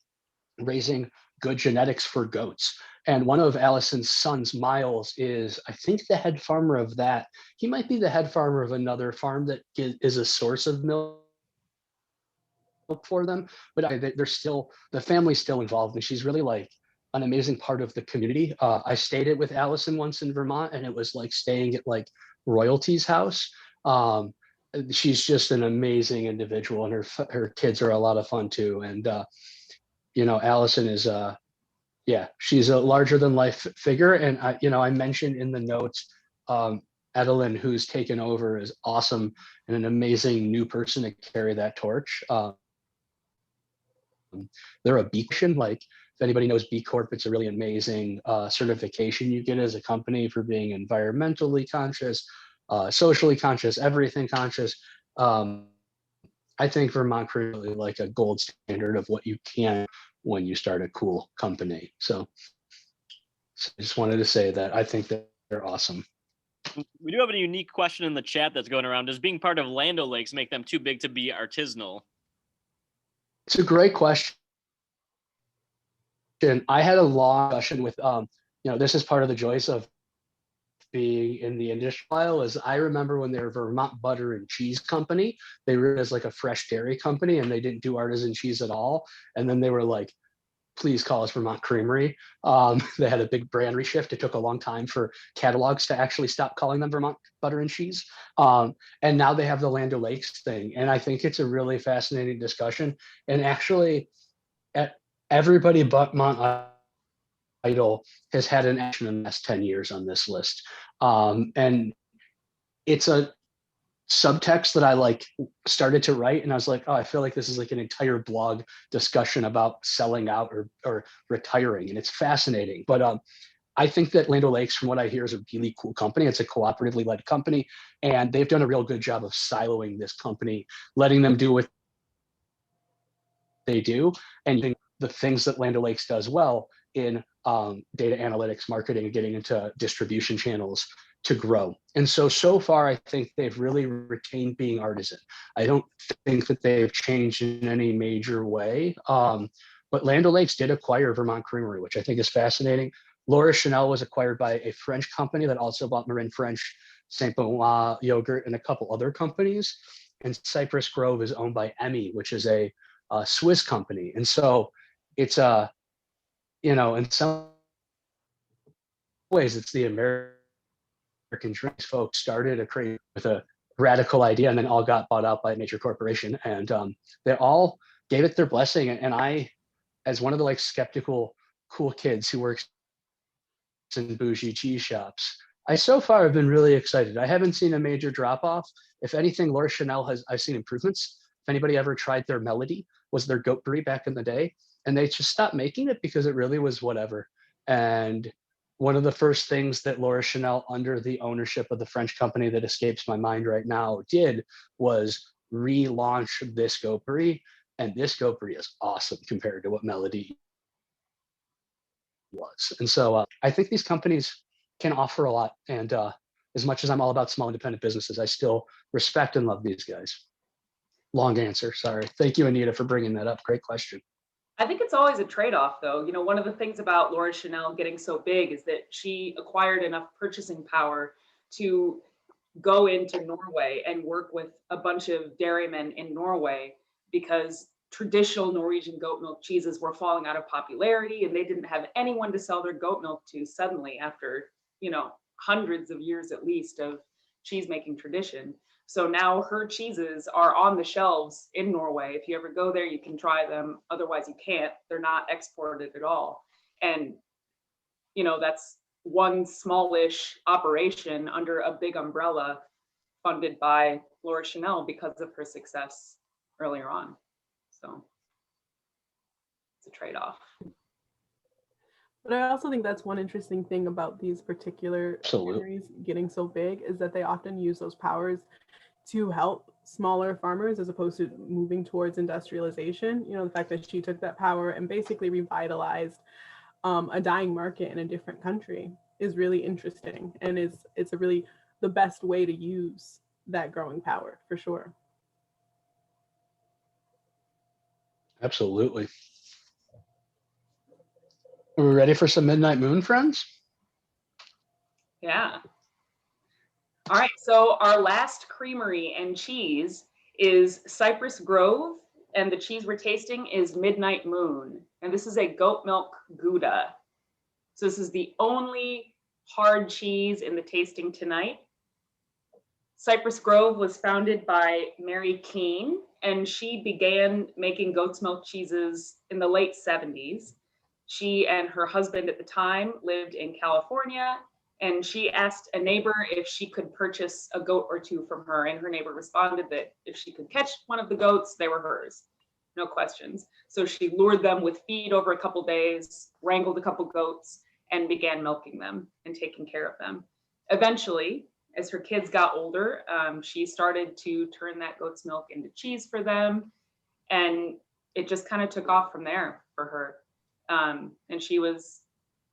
[SPEAKER 2] raising good genetics for goats. And one of Allison's sons, Miles, is, I think, the head farmer of that. He might be the head farmer of another farm that is a source of milk for them, but the family's still involved, and she's really like an amazing part of the community. I stayed with Allison once in Vermont, and it was like staying at like royalty's house. She's just an amazing individual, and her kids are a lot of fun too. And Allison is she's a larger than life figure. And I mentioned in the notes, Edelyn, who's taken over, is awesome and an amazing new person to carry that torch. They're a B Corp. Like, if anybody knows B Corp, it's a really amazing certification you get as a company for being environmentally conscious, socially conscious, everything conscious. I think Vermont Creamery is really like a gold standard of what you can when you start a cool company. So I just wanted to say that I think that they're awesome.
[SPEAKER 1] We do have a unique question in the chat that's going around. Does being part of Land O'Lakes make them too big to be artisanal?
[SPEAKER 2] It's a great question. I had a long discussion with, this is part of the joys of being in the industry is I remember when they were Vermont Butter and Cheese Company, they were as like a fresh dairy company and they didn't do artisan cheese at all. And then they were like, please call us Vermont Creamery. They had a big brand reshift. It took a long time for catalogs to actually stop calling them Vermont Butter and Cheese. And now they have the Land O'Lakes thing. And I think it's a really fascinating discussion. And actually, everybody but Mont Idyll has had an action in the last 10 years on this list. And it's a subtext that I like started to write, and I was like, oh, I feel like this is like an entire blog discussion about selling out or retiring, and it's fascinating. But I think that Land O'Lakes, from what I hear, is a really cool company. It's a cooperatively led company, and they've done a real good job of siloing this company, letting them do what they do, and the things that Land O'Lakes does well in data analytics, marketing, and getting into distribution channels to grow. And so far, I think they've really retained being artisan. I don't think that they've changed in any major way. But Land O'Lakes did acquire Vermont Creamery, which I think is fascinating. Laura Chenel was acquired by a French company that also bought Marin French, Saint Benoit yogurt, and a couple other companies. And Cypress Grove is owned by Emmy, which is a Swiss company. And so it's in some ways, it's the American drinks folks started a create with a radical idea and then all got bought out by a major corporation. And they all gave it their blessing. And I, as one of the like skeptical, cool kids who works in bougie cheese shops, I so far have been really excited. I haven't seen a major drop off. If anything, Laura Chenel I've seen improvements. If anybody ever tried their Melody, was their goat brie back in the day, and they just stopped making it because it really was whatever. And one of the first things that Laura Chenel, under the ownership of the French company that escapes my mind right now, did was relaunch this goat brie. And this goat brie is awesome compared to what Melody was. And so I think these companies can offer a lot. And as much as I'm all about small independent businesses, I still respect and love these guys. Long answer, sorry. Thank you, Anita, for bringing that up. Great question.
[SPEAKER 4] I think it's always a trade-off, though. You know, one of the things about Laura Chenel getting so big is that she acquired enough purchasing power to go into Norway and work with a bunch of dairymen in Norway, because traditional Norwegian goat milk cheeses were falling out of popularity, and they didn't have anyone to sell their goat milk to suddenly after, hundreds of years at least of cheese making tradition. So now her cheeses are on the shelves in Norway. If you ever go there, you can try them. Otherwise, you can't. They're not exported at all. And, that's one smallish operation under a big umbrella funded by Laura Chenel because of her success earlier on. So it's a trade-off.
[SPEAKER 3] But I also think that's one interesting thing about these particular canneries getting so big is that they often use those powers to help smaller farmers as opposed to moving towards industrialization. The fact that she took that power and basically revitalized a dying market in a different country is really interesting. And it's a really the best way to use that growing power, for sure.
[SPEAKER 2] Absolutely. Are we ready for some Midnight Moon, friends?
[SPEAKER 4] Yeah. All right, so our last creamery and cheese is Cypress Grove, and the cheese we're tasting is Midnight Moon. And this is a goat milk Gouda. So this is the only hard cheese in the tasting tonight. Cypress Grove was founded by Mary Keene, and she began making goat's milk cheeses in the late 70s. She and her husband at the time lived in California, and she asked a neighbor if she could purchase a goat or two from her, and her neighbor responded that if she could catch one of the goats, they were hers, no questions. So she lured them with feed over a couple days, wrangled a couple goats, and began milking them and taking care of them. Eventually, as her kids got older, she started to turn that goat's milk into cheese for them, and it just kind of took off from there for her. And she was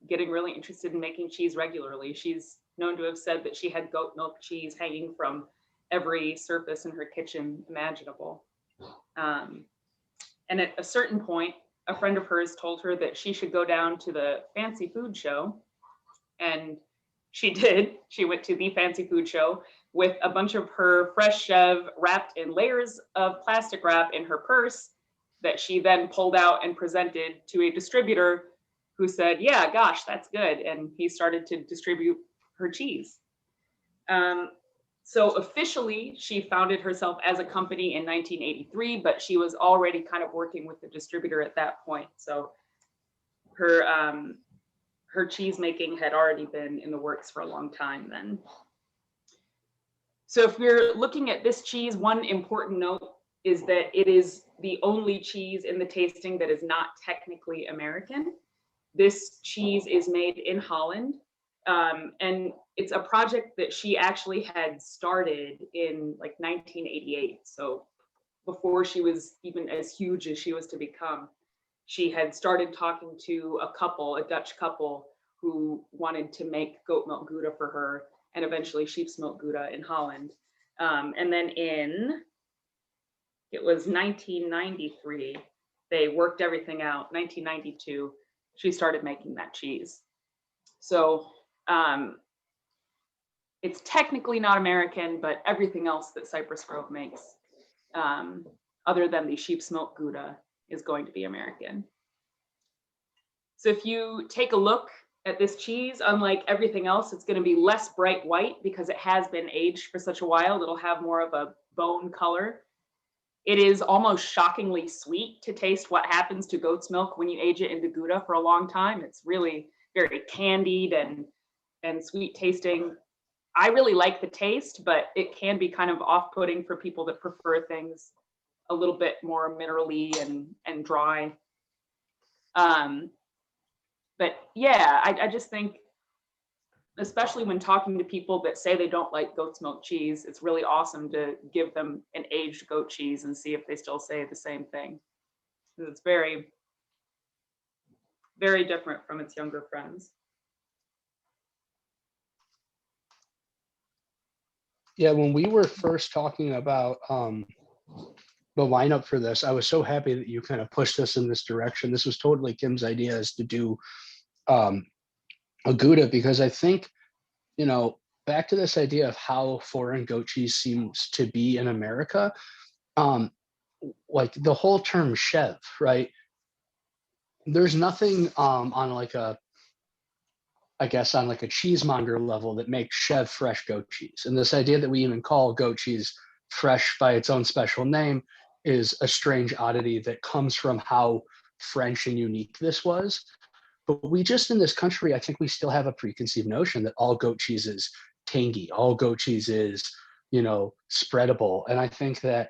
[SPEAKER 4] getting really interested in making cheese regularly. She's known to have said that she had goat milk cheese hanging from every surface in her kitchen imaginable. And at a certain point, a friend of hers told her that she should go down to the fancy food show, and She did. She went to the fancy food show with a bunch of her fresh chev wrapped in layers of plastic wrap in her purse that she then pulled out and presented to a distributor who said, yeah, gosh, that's good. And he started to distribute her cheese. So officially, she founded herself as a company in 1983, but she was already kind of working with the distributor at that point. So her cheese making had already been in the works for a long time then. So if we're looking at this cheese, one important note is that it is the only cheese in the tasting that is not technically American. This cheese is made in Holland, and it's a project that she actually had started in like 1988. So before she was even as huge as she was to become, she had started talking to a Dutch couple who wanted to make goat milk Gouda for her, and eventually sheep's milk Gouda in Holland. And then it was 1993, they worked everything out. 1992, she started making that cheese. So it's technically not American, but everything else that Cypress Grove makes, other than the sheep's milk Gouda, is going to be American. So if you take a look at this cheese, unlike everything else, it's going to be less bright white because it has been aged for such a while. It'll have more of a bone color. It is almost shockingly sweet to taste what happens to goat's milk when you age it into Gouda for a long time. It's really very candied and sweet tasting. I really like the taste, but it can be kind of off-putting for people that prefer things a little bit more minerally and dry. But yeah, I just think, especially when talking to people that say they don't like goat's milk cheese, it's really awesome to give them an aged goat cheese and see if they still say the same thing. It's very, very different from its younger friends.
[SPEAKER 2] Yeah, when we were first talking about the lineup for this, I was so happy that you kind of pushed us in this direction. This was totally Kim's idea, is to do a Gouda, because I think, you know, back to this idea of how foreign goat cheese seems to be in America, like the whole term chev, right? There's nothing on like a, I guess on like a cheesemonger level that makes chev fresh goat cheese. And this idea that we even call goat cheese fresh by its own special name is a strange oddity that comes from how French and unique this was. But we just, in this country, I think we still have a preconceived notion that all goat cheese is tangy, all goat cheese is, you know, spreadable. And I think that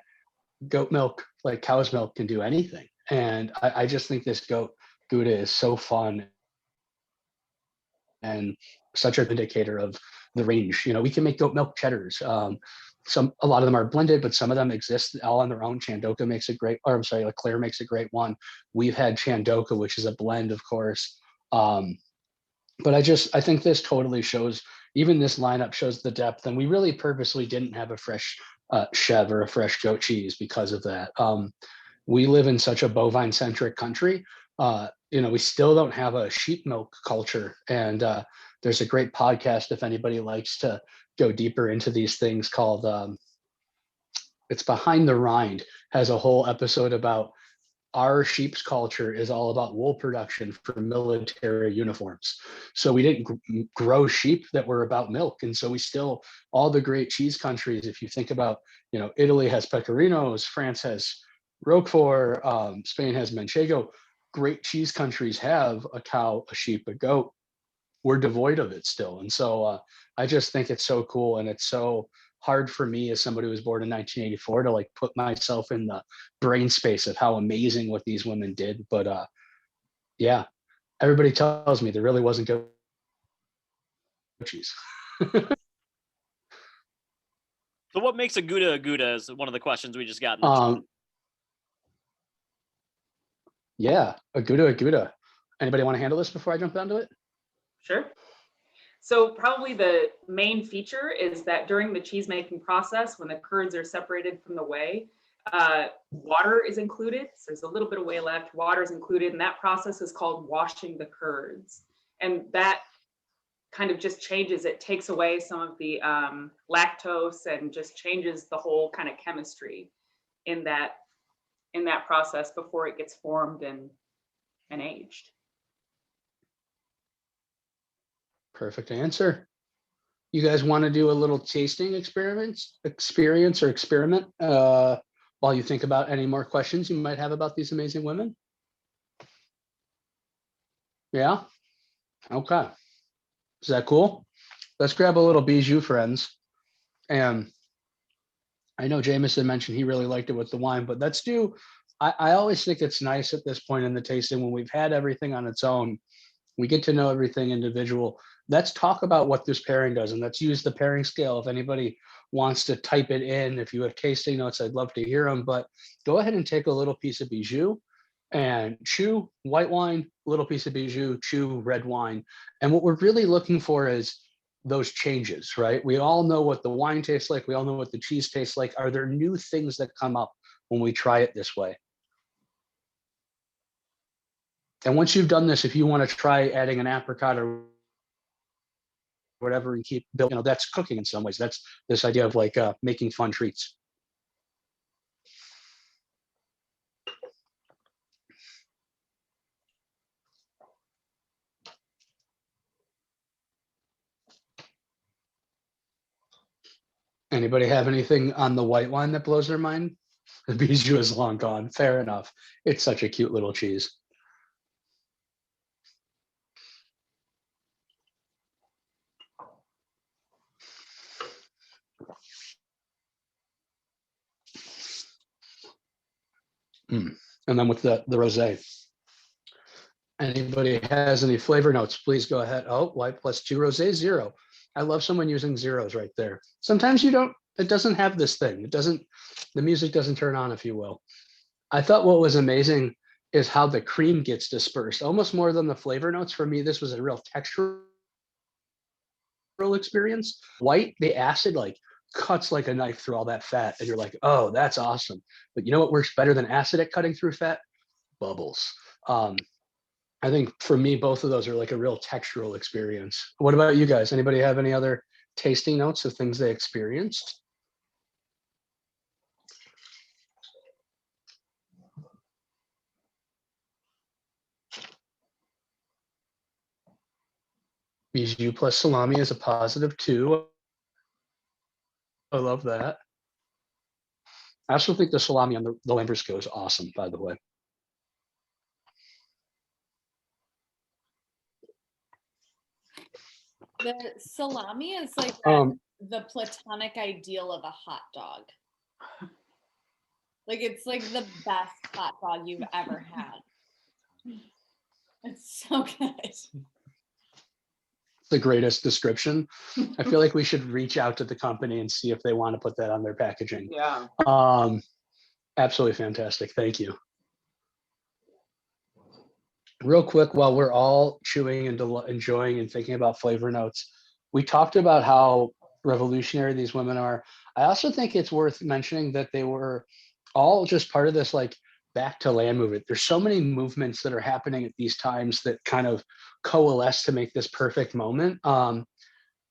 [SPEAKER 2] goat milk, like cow's milk, can do anything. And I just think this goat Gouda is so fun and such an indicator of the range. You know, we can make goat milk cheddars. A lot of them are blended, but some of them exist all on their own. Chandoka makes a great, or I'm sorry, Leclerc makes a great one. We've had Chandoka, which is a blend, of course. But I think this totally shows, even this lineup shows the depth, and we really purposely didn't have a fresh chev or a fresh goat cheese because of that. We live in such a bovine centric country. You know, we still don't have a sheep milk culture. And there's a great podcast, if anybody likes to go deeper into these things, called it's Behind the Rind, has a whole episode about our sheep's culture is all about wool production for military uniforms. So we didn't grow sheep that were about milk. And so we still, all the great cheese countries, if you think about, you know, Italy has Pecorinos, France has Roquefort, Spain has Manchego. Great cheese countries have a cow, a sheep, a goat. We're devoid of it still. And so I just think it's so cool. And it's so hard for me, as somebody who was born in 1984, to like put myself in the brain space of how amazing what these women did. But yeah, everybody tells me there really wasn't goat cheese.
[SPEAKER 1] So what makes a Gouda is one of the questions we just got.
[SPEAKER 2] Yeah, a Gouda. Anybody want to handle this before I jump onto it?
[SPEAKER 4] Sure. So probably the main feature is that during the cheese making process, when the curds are separated from the whey, water is included. So there's a little bit of whey left, water is included, and that process is called washing the curds. And that kind of just changes, it takes away some of the lactose and just changes the whole kind of chemistry in that process before it gets formed and aged.
[SPEAKER 2] Perfect answer. You guys want to do a little tasting experience while you think about any more questions you might have about these amazing women? Yeah? Okay. Is that cool? Let's grab a little bijou, friends. And I know Jameson mentioned he really liked it with the wine, but let's do, I always think it's nice at this point in the tasting when we've had everything on its own, we get to know everything individual. Let's talk about what this pairing does, and let's use the pairing scale. If anybody wants to type it in, if you have tasting notes, I'd love to hear them, but go ahead and take a little piece of bijou and chew white wine, little piece of bijou, chew red wine. And what we're really looking for is those changes, right? We all know what the wine tastes like. We all know what the cheese tastes like. Are there new things that come up when we try it this way? And once you've done this, if you want to try adding an apricot or whatever and keep building, that's cooking in some ways. That's this idea of like making fun treats. Anybody have anything on the white wine that blows their mind? The bijou is long gone. Fair enough. It's such a cute little cheese. And then with the rosé. Anybody has any flavor notes, please go ahead. Oh, white plus 2 rosé, 0. I love someone using zeros right there. Sometimes you don't, it doesn't have this thing. It doesn't, the music doesn't turn on, if you will. I thought what was amazing is how the cream gets dispersed, almost more than the flavor notes. For me, this was a real textural experience. White, the acid like cuts like a knife through all that fat, and you're like, oh, that's awesome. But you know what works better than acid at cutting through fat? Bubbles. I think for me, both of those are like a real textural experience. What about you guys? Anybody have any other tasting notes of things they experienced? Bijou plus salami is a positive 2. I love that. I also think the salami on the Lambrusco is awesome, by the way.
[SPEAKER 5] The salami is like the platonic ideal of a hot dog. Like it's like the best hot dog you've ever had. It's so good.
[SPEAKER 2] The greatest description. I feel like we should reach out to the company and see if they want to put that on their packaging.
[SPEAKER 4] Yeah.
[SPEAKER 2] Absolutely fantastic. Thank you. Real quick, while we're all chewing and enjoying and thinking about flavor notes, we talked about how revolutionary these women are. I also think it's worth mentioning that they were all just part of this like back to land movement. There's so many movements that are happening at these times that kind of coalesce to make this perfect moment.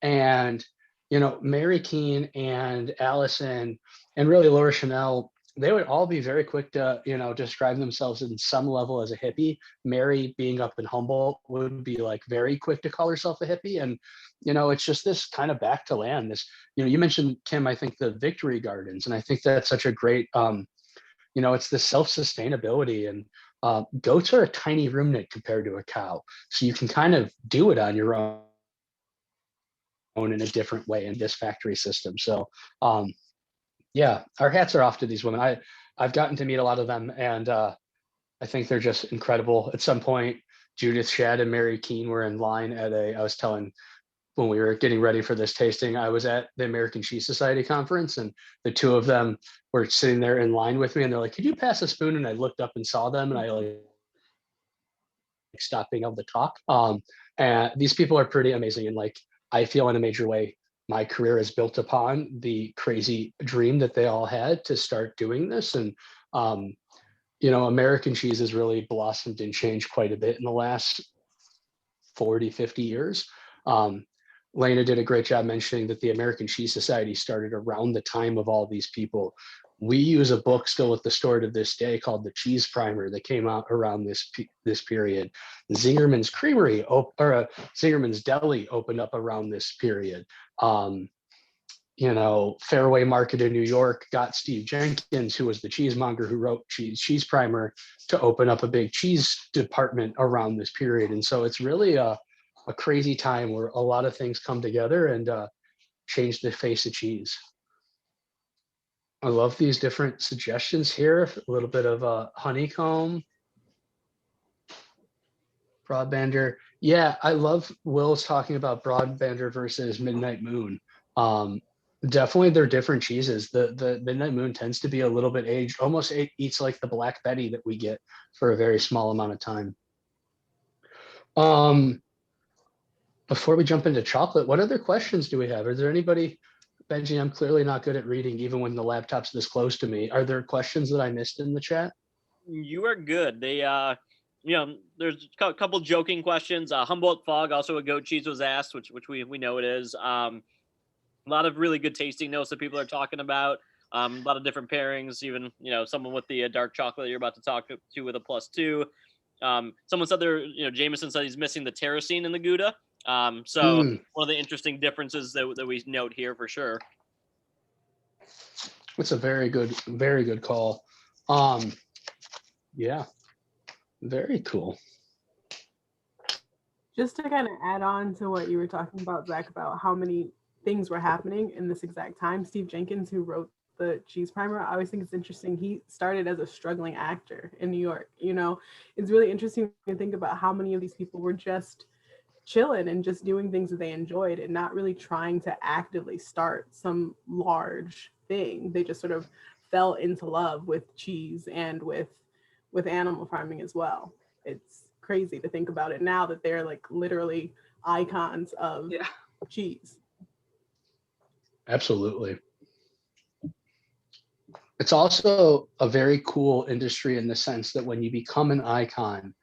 [SPEAKER 2] And, you know, Mary Keene and Allison and really Laura Chenel, they would all be very quick to, you know, describe themselves in some level as a hippie. Mary, being up in Humboldt, would be like very quick to call herself a hippie. And, you know, it's just this kind of back to land, this, you know, you mentioned, Kim, I think the Victory Gardens. And I think that's such a great, you know, it's the self-sustainability, and goats are a tiny ruminant compared to a cow. So you can kind of do it on your own in a different way in this factory system. So yeah, our hats are off to these women. I've gotten to meet a lot of them, and I think they're just incredible. At some point, Judith Shad and Mary Keene were in line at I was telling when we were getting ready for this tasting, I was at the American Cheese Society conference, and the two of them were sitting there in line with me, and they're like, could you pass a spoon? And I looked up and saw them, and I like stopped being able to talk. And these people are pretty amazing. And like, I feel in a major way, my career is built upon the crazy dream that they all had to start doing this. And, you know, American cheese has really blossomed and changed quite a bit in the last 40, 50 years. Lena did a great job mentioning that the American Cheese Society started around the time of all these people. We use a book still at the store to this day called the Cheese Primer that came out around this period. Zingerman's Creamery Zingerman's Deli opened up around this period. Fairway Market in New York got Steve Jenkins, who was the cheesemonger who wrote Cheese Primer, to open up a big cheese department around this period. And so it's really a crazy time where a lot of things come together and change the face of cheese. I love these different suggestions here. A little bit of honeycomb, broadbander. Yeah, I love Will's talking about broadbander versus Midnight Moon. Definitely they're different cheeses. The Midnight Moon tends to be a little bit aged, almost eats like the Black Betty that we get for a very small amount of time. Before we jump into chocolate, what other questions do we have? Is there anybody? Benji, I'm clearly not good at reading even when the laptop's this close to me. Are there questions that I missed in the chat?
[SPEAKER 1] You are good. They, there's a couple joking questions. Humboldt Fog, also a goat cheese, was asked, which we know it is. A lot of really good tasting notes that people are talking about. A lot of different pairings, even, someone with the dark chocolate you're about to talk to with a +2. Someone said Jameson said he's missing the terracine in the Gouda. One of the interesting differences that we note here for sure.
[SPEAKER 2] It's a very good call. Yeah, very cool.
[SPEAKER 3] Just to kind of add on to what you were talking about, Zach, about how many things were happening in this exact time. Steve Jenkins, who wrote the Cheese Primer, I always think it's interesting. He started as a struggling actor in New York. It's really interesting to think about how many of these people were just chilling and just doing things that they enjoyed and not really trying to actively start some large thing. They just sort of fell into love with cheese and with animal farming as well. It's crazy to think about it now that they're like literally icons of cheese.
[SPEAKER 2] Absolutely. It's also a very cool industry in the sense that when you become an icon,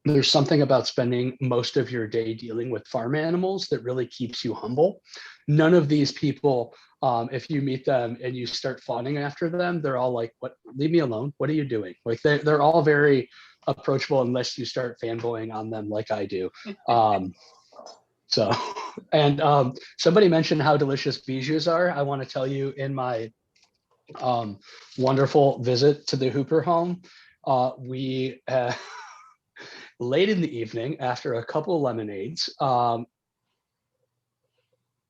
[SPEAKER 2] there's something about spending most of your day dealing with farm animals that really keeps you humble. None of these people, if you meet them and you start fawning after them, they're all like, "What? Leave me alone. What are you doing?" Like they're all very approachable unless you start fanboying on them like I do. Somebody mentioned how delicious bijous are. I want to tell you, in my wonderful visit to the Hooper home, we late in the evening, after a couple of lemonades,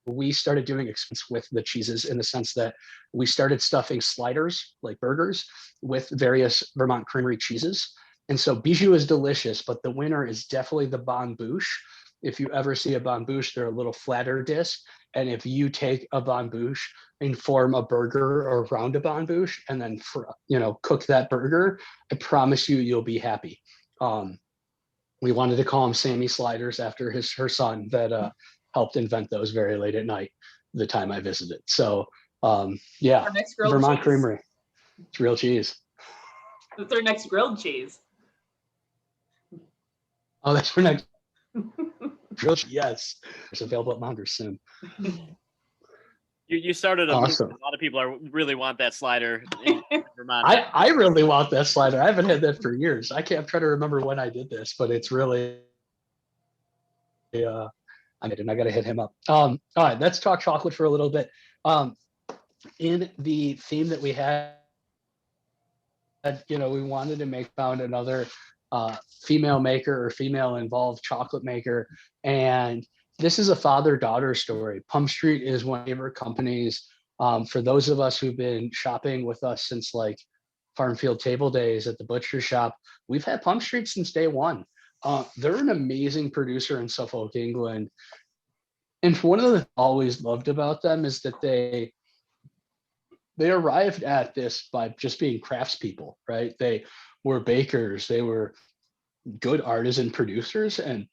[SPEAKER 2] we started doing experiments with the cheeses in the sense that we started stuffing sliders, like burgers, with various Vermont Creamery cheeses. And so bijou is delicious, but the winner is definitely the Bonne Bouche. If you ever see a Bonne Bouche, they're a little flatter disc. And if you take a Bonne Bouche and form a burger around a Bonne Bouche and then cook that burger, I promise you'll be happy. We wanted to call him Sammy Sliders after her son that helped invent those very late at night the time I visited. So Vermont Creamery. It's real cheese.
[SPEAKER 4] That's our next grilled cheese.
[SPEAKER 2] Oh, that's our next grilled cheese. Yes. It's available at Mounders soon.
[SPEAKER 1] You started
[SPEAKER 2] awesome.
[SPEAKER 1] A lot of people really want that slider in Vermont.
[SPEAKER 2] I really want that slider. I haven't had that for years. I'm trying to remember when I did this, but it's really I got to hit him up. All right, let's talk chocolate for a little bit. In the theme that we had, we wanted to found another female maker or female involved chocolate maker, and this is a father-daughter story. Pump Street is one of my favorite companies. For those of us who've been shopping with us since like Farm Field Table Days at the butcher shop, we've had Pump Street since day one. They're an amazing producer in Suffolk, England. And one of the things I always loved about them is that they arrived at this by just being craftspeople, right? They were bakers, they were good artisan producers, and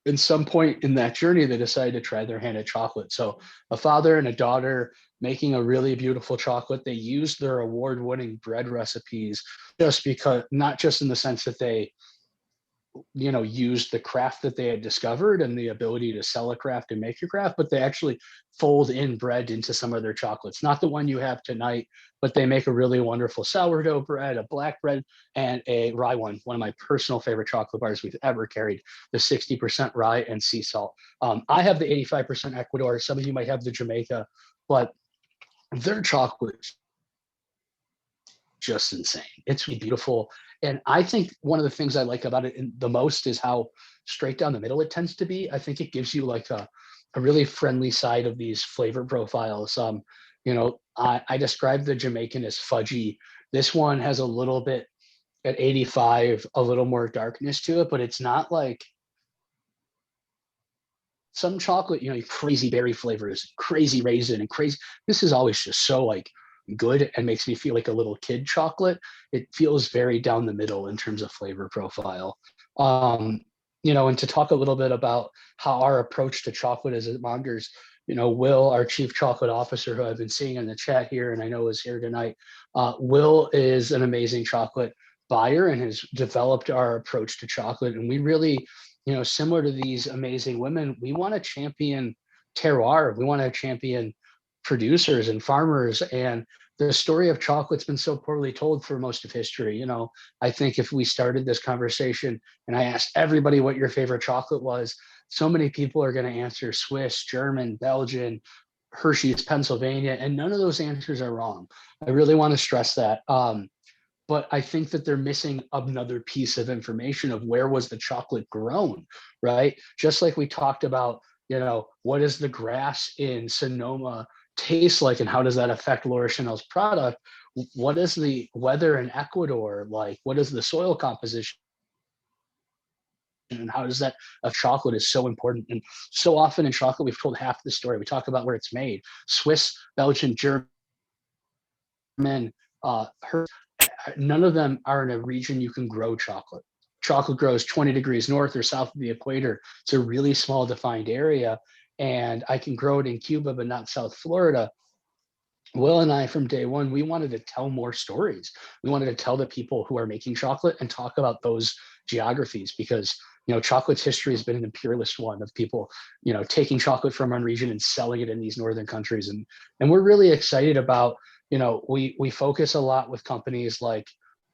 [SPEAKER 2] at some point in that journey, they decided to try their hand at chocolate. So a father and a daughter making a really beautiful chocolate. They used their award-winning bread recipes just because, not just in the sense that they used the craft that they had discovered and the ability to sell a craft and make a craft, but they actually fold in bread into some of their chocolates. Not the one you have tonight, but they make a really wonderful sourdough bread, a black bread, and a rye one of my personal favorite chocolate bars we've ever carried, the 60% rye and sea salt. I have the 85% Ecuador. Some of you might have the Jamaica, but their chocolate just insane. It's really beautiful. And I think one of the things I like about it the most is how straight down the middle it tends to be. I think it gives you like a really friendly side of these flavor profiles. I describe the Jamaican as fudgy. This one has a little bit at 85, a little more darkness to it, but it's not like some chocolate, crazy berry flavors, crazy raisin and crazy. This is always just so like good and makes me feel like a little kid chocolate. It feels very down the middle in terms of flavor profile. And to talk a little bit about how our approach to chocolate is at Monders, Will, our chief chocolate officer, who I've been seeing in the chat here and I know is here tonight, Will is an amazing chocolate buyer and has developed our approach to chocolate. And we really, similar to these amazing women, we want to champion terroir. We want to champion producers and farmers. And the story of chocolate's been so poorly told for most of history. I think if we started this conversation and I asked everybody what your favorite chocolate was, so many people are going to answer Swiss, German, Belgian, Hershey's, Pennsylvania, and none of those answers are wrong. I really want to stress that. But I think that they're missing another piece of information of where was the chocolate grown, right? Just like we talked about, what does the grass in Sonoma taste like and how does that affect Laura Chenel's product? What is the weather in Ecuador like? What is the soil composition? And how does that of chocolate is so important? And so often in chocolate, we've told half the story. We talk about where it's made. Swiss, Belgian, German, none of them are in a region you can grow chocolate. Chocolate grows 20 degrees north or south of the equator. It's a really small defined area. And I can grow it in Cuba, but not South Florida. Will and I, from day one, we wanted to tell more stories. We wanted to tell the people who are making chocolate and talk about those geographies because, chocolate's history has been an imperialist one of people, taking chocolate from one region and selling it in these northern countries. And we're really excited about, we focus a lot with companies like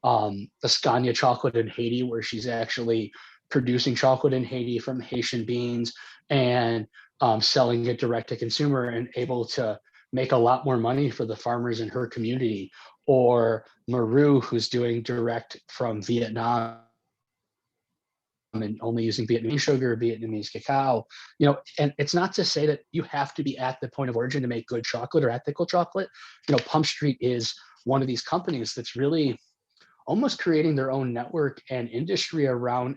[SPEAKER 2] Ascania Chocolate in Haiti, where she's actually producing chocolate in Haiti from Haitian beans and selling it direct to consumer and able to make a lot more money for the farmers in her community. Or Maru, who's doing direct from Vietnam and only using Vietnamese sugar, Vietnamese cacao, and it's not to say that you have to be at the point of origin to make good chocolate or ethical chocolate. Pump Street is one of these companies that's really almost creating their own network and industry around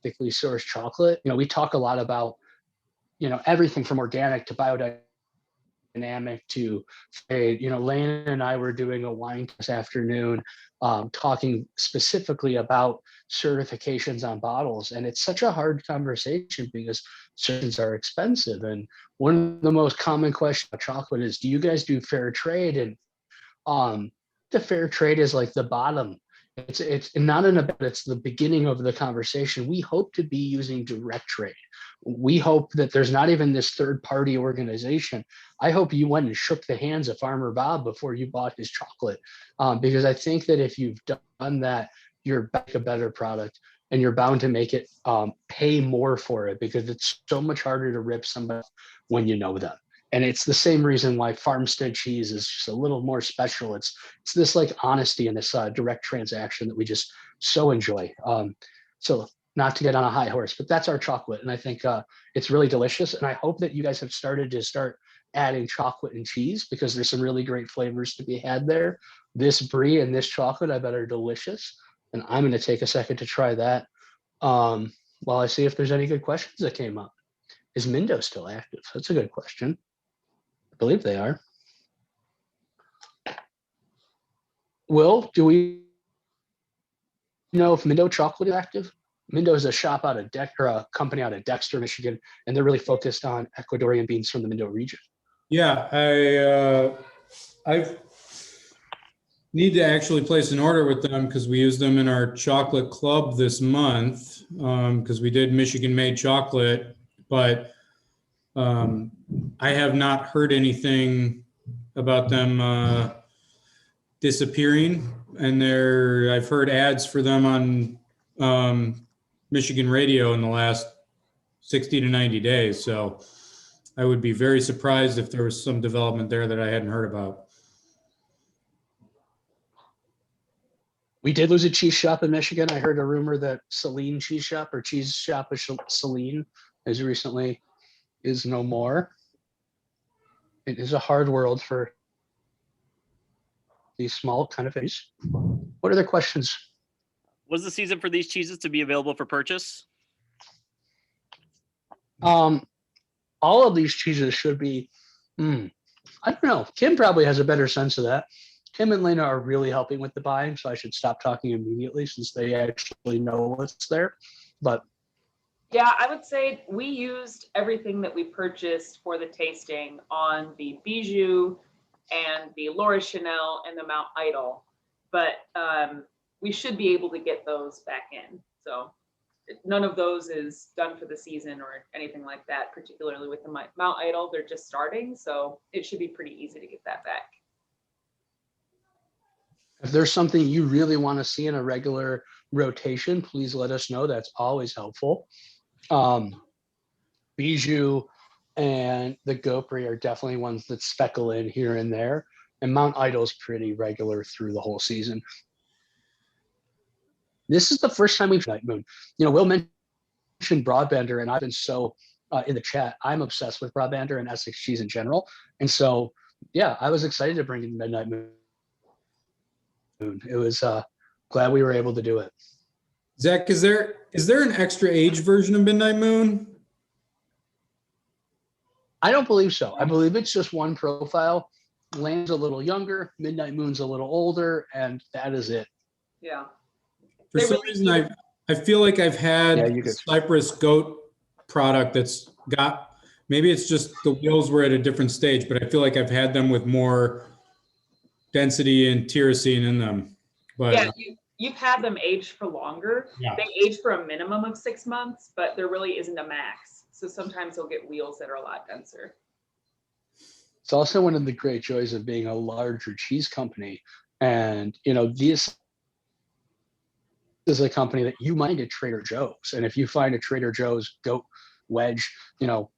[SPEAKER 2] ethically sourced chocolate. We talk a lot about, everything from organic to biodynamic to, Lane and I were doing a wine this afternoon, talking specifically about certifications on bottles. And it's such a hard conversation because certifications are expensive. And one of the most common questions about chocolate is, do you guys do fair trade? And the fair trade is like the bottom. It's not it's the beginning of the conversation. We hope to be using direct trade. We hope that there's not even this third party organization. I hope you went and shook the hands of Farmer Bob before you bought his chocolate, because I think that if you've done that, you're back a better product and you're bound to make it pay more for it because it's so much harder to rip somebody when you know them. And it's the same reason why farmstead cheese is just a little more special. It's this like honesty and this direct transaction that we just so enjoy. So not to get on a high horse, but that's our chocolate. And I think it's really delicious. And I hope that you guys have started adding chocolate and cheese because there's some really great flavors to be had there. This brie and this chocolate, I bet, are delicious. And I'm going to take a second to try that while I see if there's any good questions that came up. Is Mindo still active? That's a good question. I believe they are. Will, do we know if Mindo Chocolate is active? Mindo is a shop out of a company out of Dexter, Michigan, and they're really focused on Ecuadorian beans from the Mindo region.
[SPEAKER 6] Yeah, need to actually place an order with them because we use them in our chocolate club this month, because we did Michigan made chocolate, but I have not heard anything about them disappearing, and I've heard ads for them on Michigan radio in the last 60 to 90 days. So I would be very surprised if there was some development there that I hadn't heard about.
[SPEAKER 2] We did lose a cheese shop in Michigan. I heard a rumor that Celine Cheese Shop or Cheese Shop of Celine as recently is no more. It is a hard world for these small kind of things. What other questions?
[SPEAKER 1] Was the season for these cheeses to be available for purchase?
[SPEAKER 2] All of these cheeses should be, I don't know. Kim probably has a better sense of that. Kim and Lena are really helping with the buying, so I should stop talking immediately since they actually know what's there. But
[SPEAKER 4] yeah, I would say we used everything that we purchased for the tasting on the Bijou and the Laura Chenel and the Mont Idyll, but we should be able to get those back in. So none of those is done for the season or anything like that, particularly with the Mont Idyll. They're just starting, so it should be pretty easy to get that back.
[SPEAKER 2] if there's something you really want to see in a regular rotation, please let us know. That's always helpful. Bijou and the Goat Brie are definitely ones that speckle in here and there. And Mont Idyll's pretty regular through the whole season. This is the first time we've Midnight Moon. You know, Will mentioned Broadbender, and I've been so in the chat. I'm obsessed with Broadbender and Essex cheese in general. And so, yeah, I was excited to bring in Midnight Moon. It was glad we were able to do it.
[SPEAKER 6] Zach, is there an extra age version of Midnight Moon?
[SPEAKER 2] I don't believe so. I believe it's just one profile. Lane's a little younger, Midnight Moon's a little older, and that is it.
[SPEAKER 4] Yeah.
[SPEAKER 6] For some reason, I feel like I've had
[SPEAKER 2] Yeah,
[SPEAKER 6] Cypress Goat product that's got, maybe it's just the wheels were at a different stage, but I feel like I've had them with more density and tyrosine in them. But
[SPEAKER 4] yeah, you've had them aged for longer.
[SPEAKER 6] Yeah.
[SPEAKER 4] They age for a minimum of 6 months, but there really isn't a max. So sometimes they'll get wheels that are a lot denser.
[SPEAKER 2] It's also one of the great joys of being a larger cheese company. And, you know, this is a company that you might at Trader Joe's. And if you find a Trader Joe's goat wedge, you know,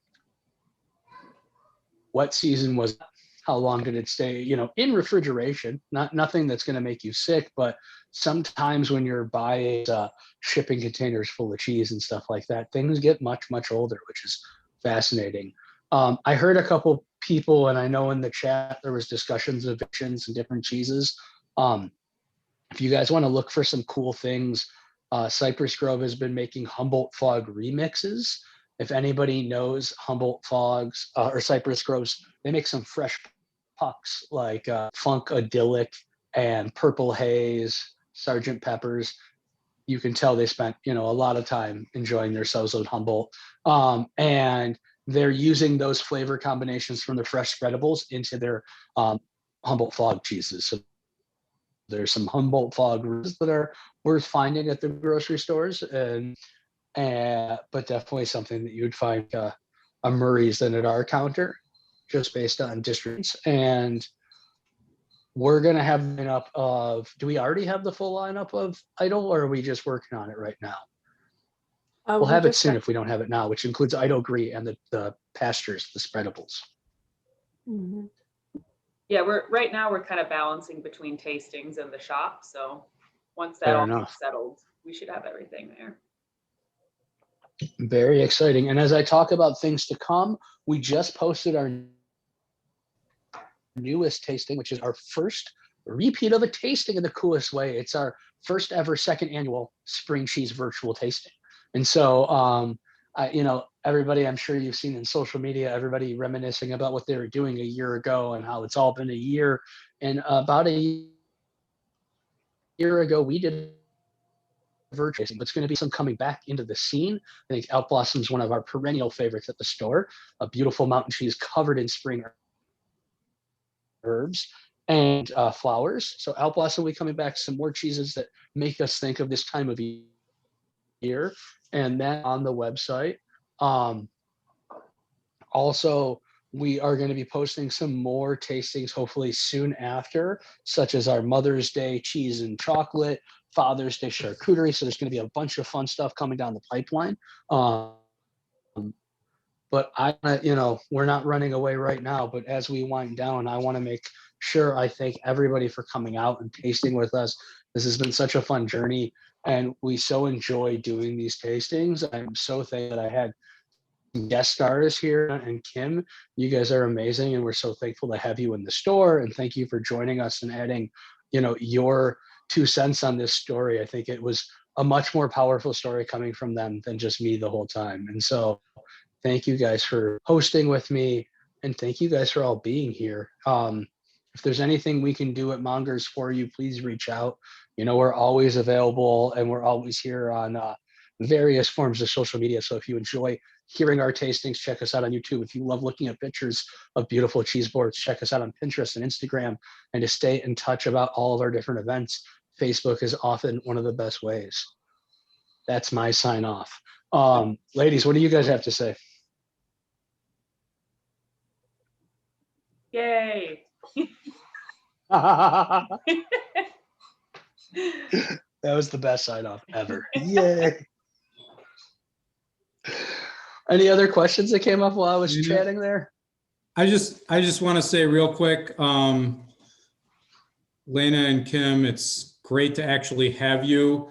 [SPEAKER 2] what season was, how long did it stay, you know, in refrigeration, nothing that's going to make you sick, but sometimes when you're buying shipping containers full of cheese and stuff like that, things get much, much older, which is fascinating. I heard a couple people, and I know in the chat, there was discussions of options and different cheeses. If you guys want to look for some cool things, Cypress Grove has been making Humboldt Fog remixes. If anybody knows Humboldt Fogs or Cypress Groves, they make some fresh pucks like Funk Idyllic and Purple Haze, Sergeant Peppers. You can tell they spent, you know, a lot of time enjoying themselves at Humboldt. And they're using those flavor combinations from the fresh spreadables into their Humboldt Fog cheeses. So there's some Humboldt Fog that are worth finding at the grocery stores, but definitely something that you'd find a Murray's than at our counter, just based on districts. And we're gonna have an lineup of. Do we already have the full lineup of Idyll, or are we just working on it right now? We'll have it soon if we don't have it now, which includes Idyll Brie and the pastures, the spreadables.
[SPEAKER 3] Mm-hmm.
[SPEAKER 4] Yeah, right now we're kind of balancing between tastings and the shop. So once that all gets settled, we should have everything there.
[SPEAKER 2] Very exciting. And as I talk about things to come, we just posted our newest tasting, which is our first repeat of a tasting in the coolest way. It's our first ever second annual spring cheese virtual tasting. And so, you know, everybody, I'm sure you've seen in social media, everybody reminiscing about what they were doing a year ago and how it's all been a year. And about a year ago, we did virtual tasting. It's going to be some coming back into the scene. I think Outblossom is one of our perennial favorites at the store, a beautiful mountain cheese covered in spring herbs. and flowers. So Alplos will be coming back, some more cheeses that make us think of this time of year, and then on the website. Also, we are going to be posting some more tastings hopefully soon after, such as our Mother's Day cheese and chocolate, Father's Day charcuterie. So there's going to be a bunch of fun stuff coming down the pipeline. But we're not running away right now, but as we wind down, I want to make sure I thank everybody for coming out and tasting with us. This has been such a fun journey, and we so enjoy doing these tastings. I'm so thankful that I had guest stars here, and Kim, you guys are amazing, and we're so thankful to have you in the store, and thank you for joining us and adding, your 2 cents on this story. I think it was a much more powerful story coming from them than just me the whole time. And so thank you guys for hosting with me, and thank you guys for all being here. If there's anything we can do at Mongers for you, please reach out. We're always available, and we're always here on various forms of social media. So if you enjoy hearing our tastings, check us out on YouTube. If you love looking at pictures of beautiful cheese boards, check us out on Pinterest and Instagram. And to stay in touch about all of our different events, Facebook is often one of the best ways. That's my sign off. Ladies, what do you guys have to say?
[SPEAKER 4] Yay.
[SPEAKER 2] That was the best sign off ever. Yay. Any other questions that came up while I was chatting there?
[SPEAKER 6] I just want to say real quick, Lena and Kim, it's great to actually have you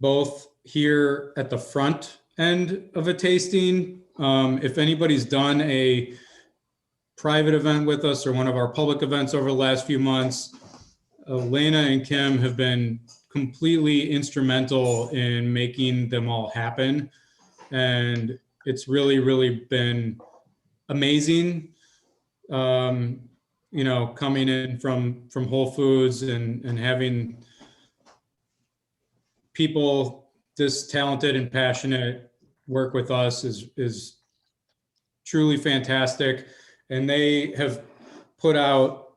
[SPEAKER 6] both here at the front end of a tasting. If anybody's done a private event with us or one of our public events over the last few months, Lena and Kim have been completely instrumental in making them all happen. And it's really, really been amazing, coming in from Whole Foods and having people this talented and passionate work with us is truly fantastic. And they have put out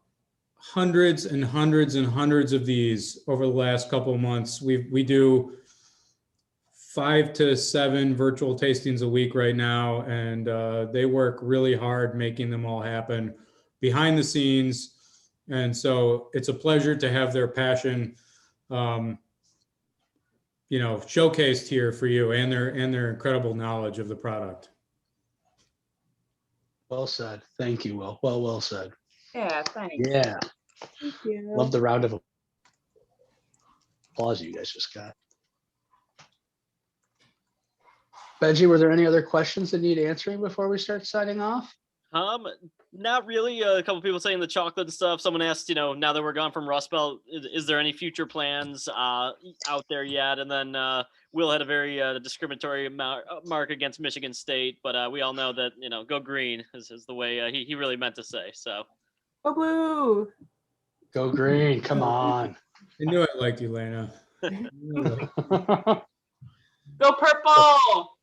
[SPEAKER 6] hundreds and hundreds and hundreds of these over the last couple of months. We do 5 to 7 virtual tastings a week right now, and they work really hard making them all happen behind the scenes. And so it's a pleasure to have their passion, showcased here for you, and their incredible knowledge of the product.
[SPEAKER 2] Well said. Thank you, Will. Well said.
[SPEAKER 4] Yeah, thanks.
[SPEAKER 2] Yeah.
[SPEAKER 3] Thank you.
[SPEAKER 2] Love the round of applause you guys just got. Benji, were there any other questions that need answering before we start signing off?
[SPEAKER 1] Not really. A couple people saying the chocolate and stuff. Someone asked, now that we're gone from Rust Belt, is there any future plans out there yet? And then Will had a very discriminatory mark against Michigan State, but we all know that, go green is the way he really meant to say. So.
[SPEAKER 3] Go blue.
[SPEAKER 2] Go green. Come on.
[SPEAKER 6] I knew I liked you, Lena.
[SPEAKER 4] Go purple.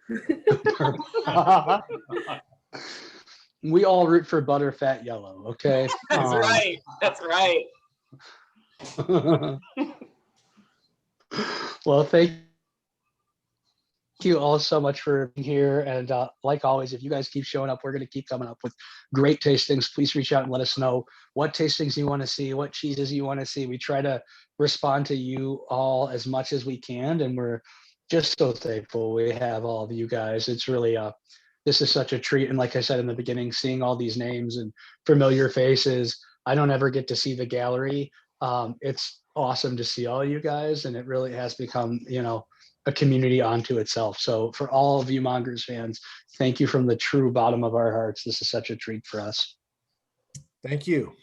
[SPEAKER 2] We all root for butterfat yellow, okay?
[SPEAKER 4] That's right. That's right.
[SPEAKER 2] Well, thank you all so much for being here. And like always, if you guys keep showing up, we're going to keep coming up with great tastings. Please reach out and let us know what tastings you want to see, what cheeses you want to see. We try to respond to you all as much as we can, and we're just so thankful we have all of you guys. It's really this is such a treat. And like I said in the beginning, seeing all these names and familiar faces, I don't ever get to see the gallery. It's awesome to see all you guys, and it really has become, a community onto itself. So for all of you Mongers fans, thank you from the true bottom of our hearts. This is such a treat for us.
[SPEAKER 7] Thank you.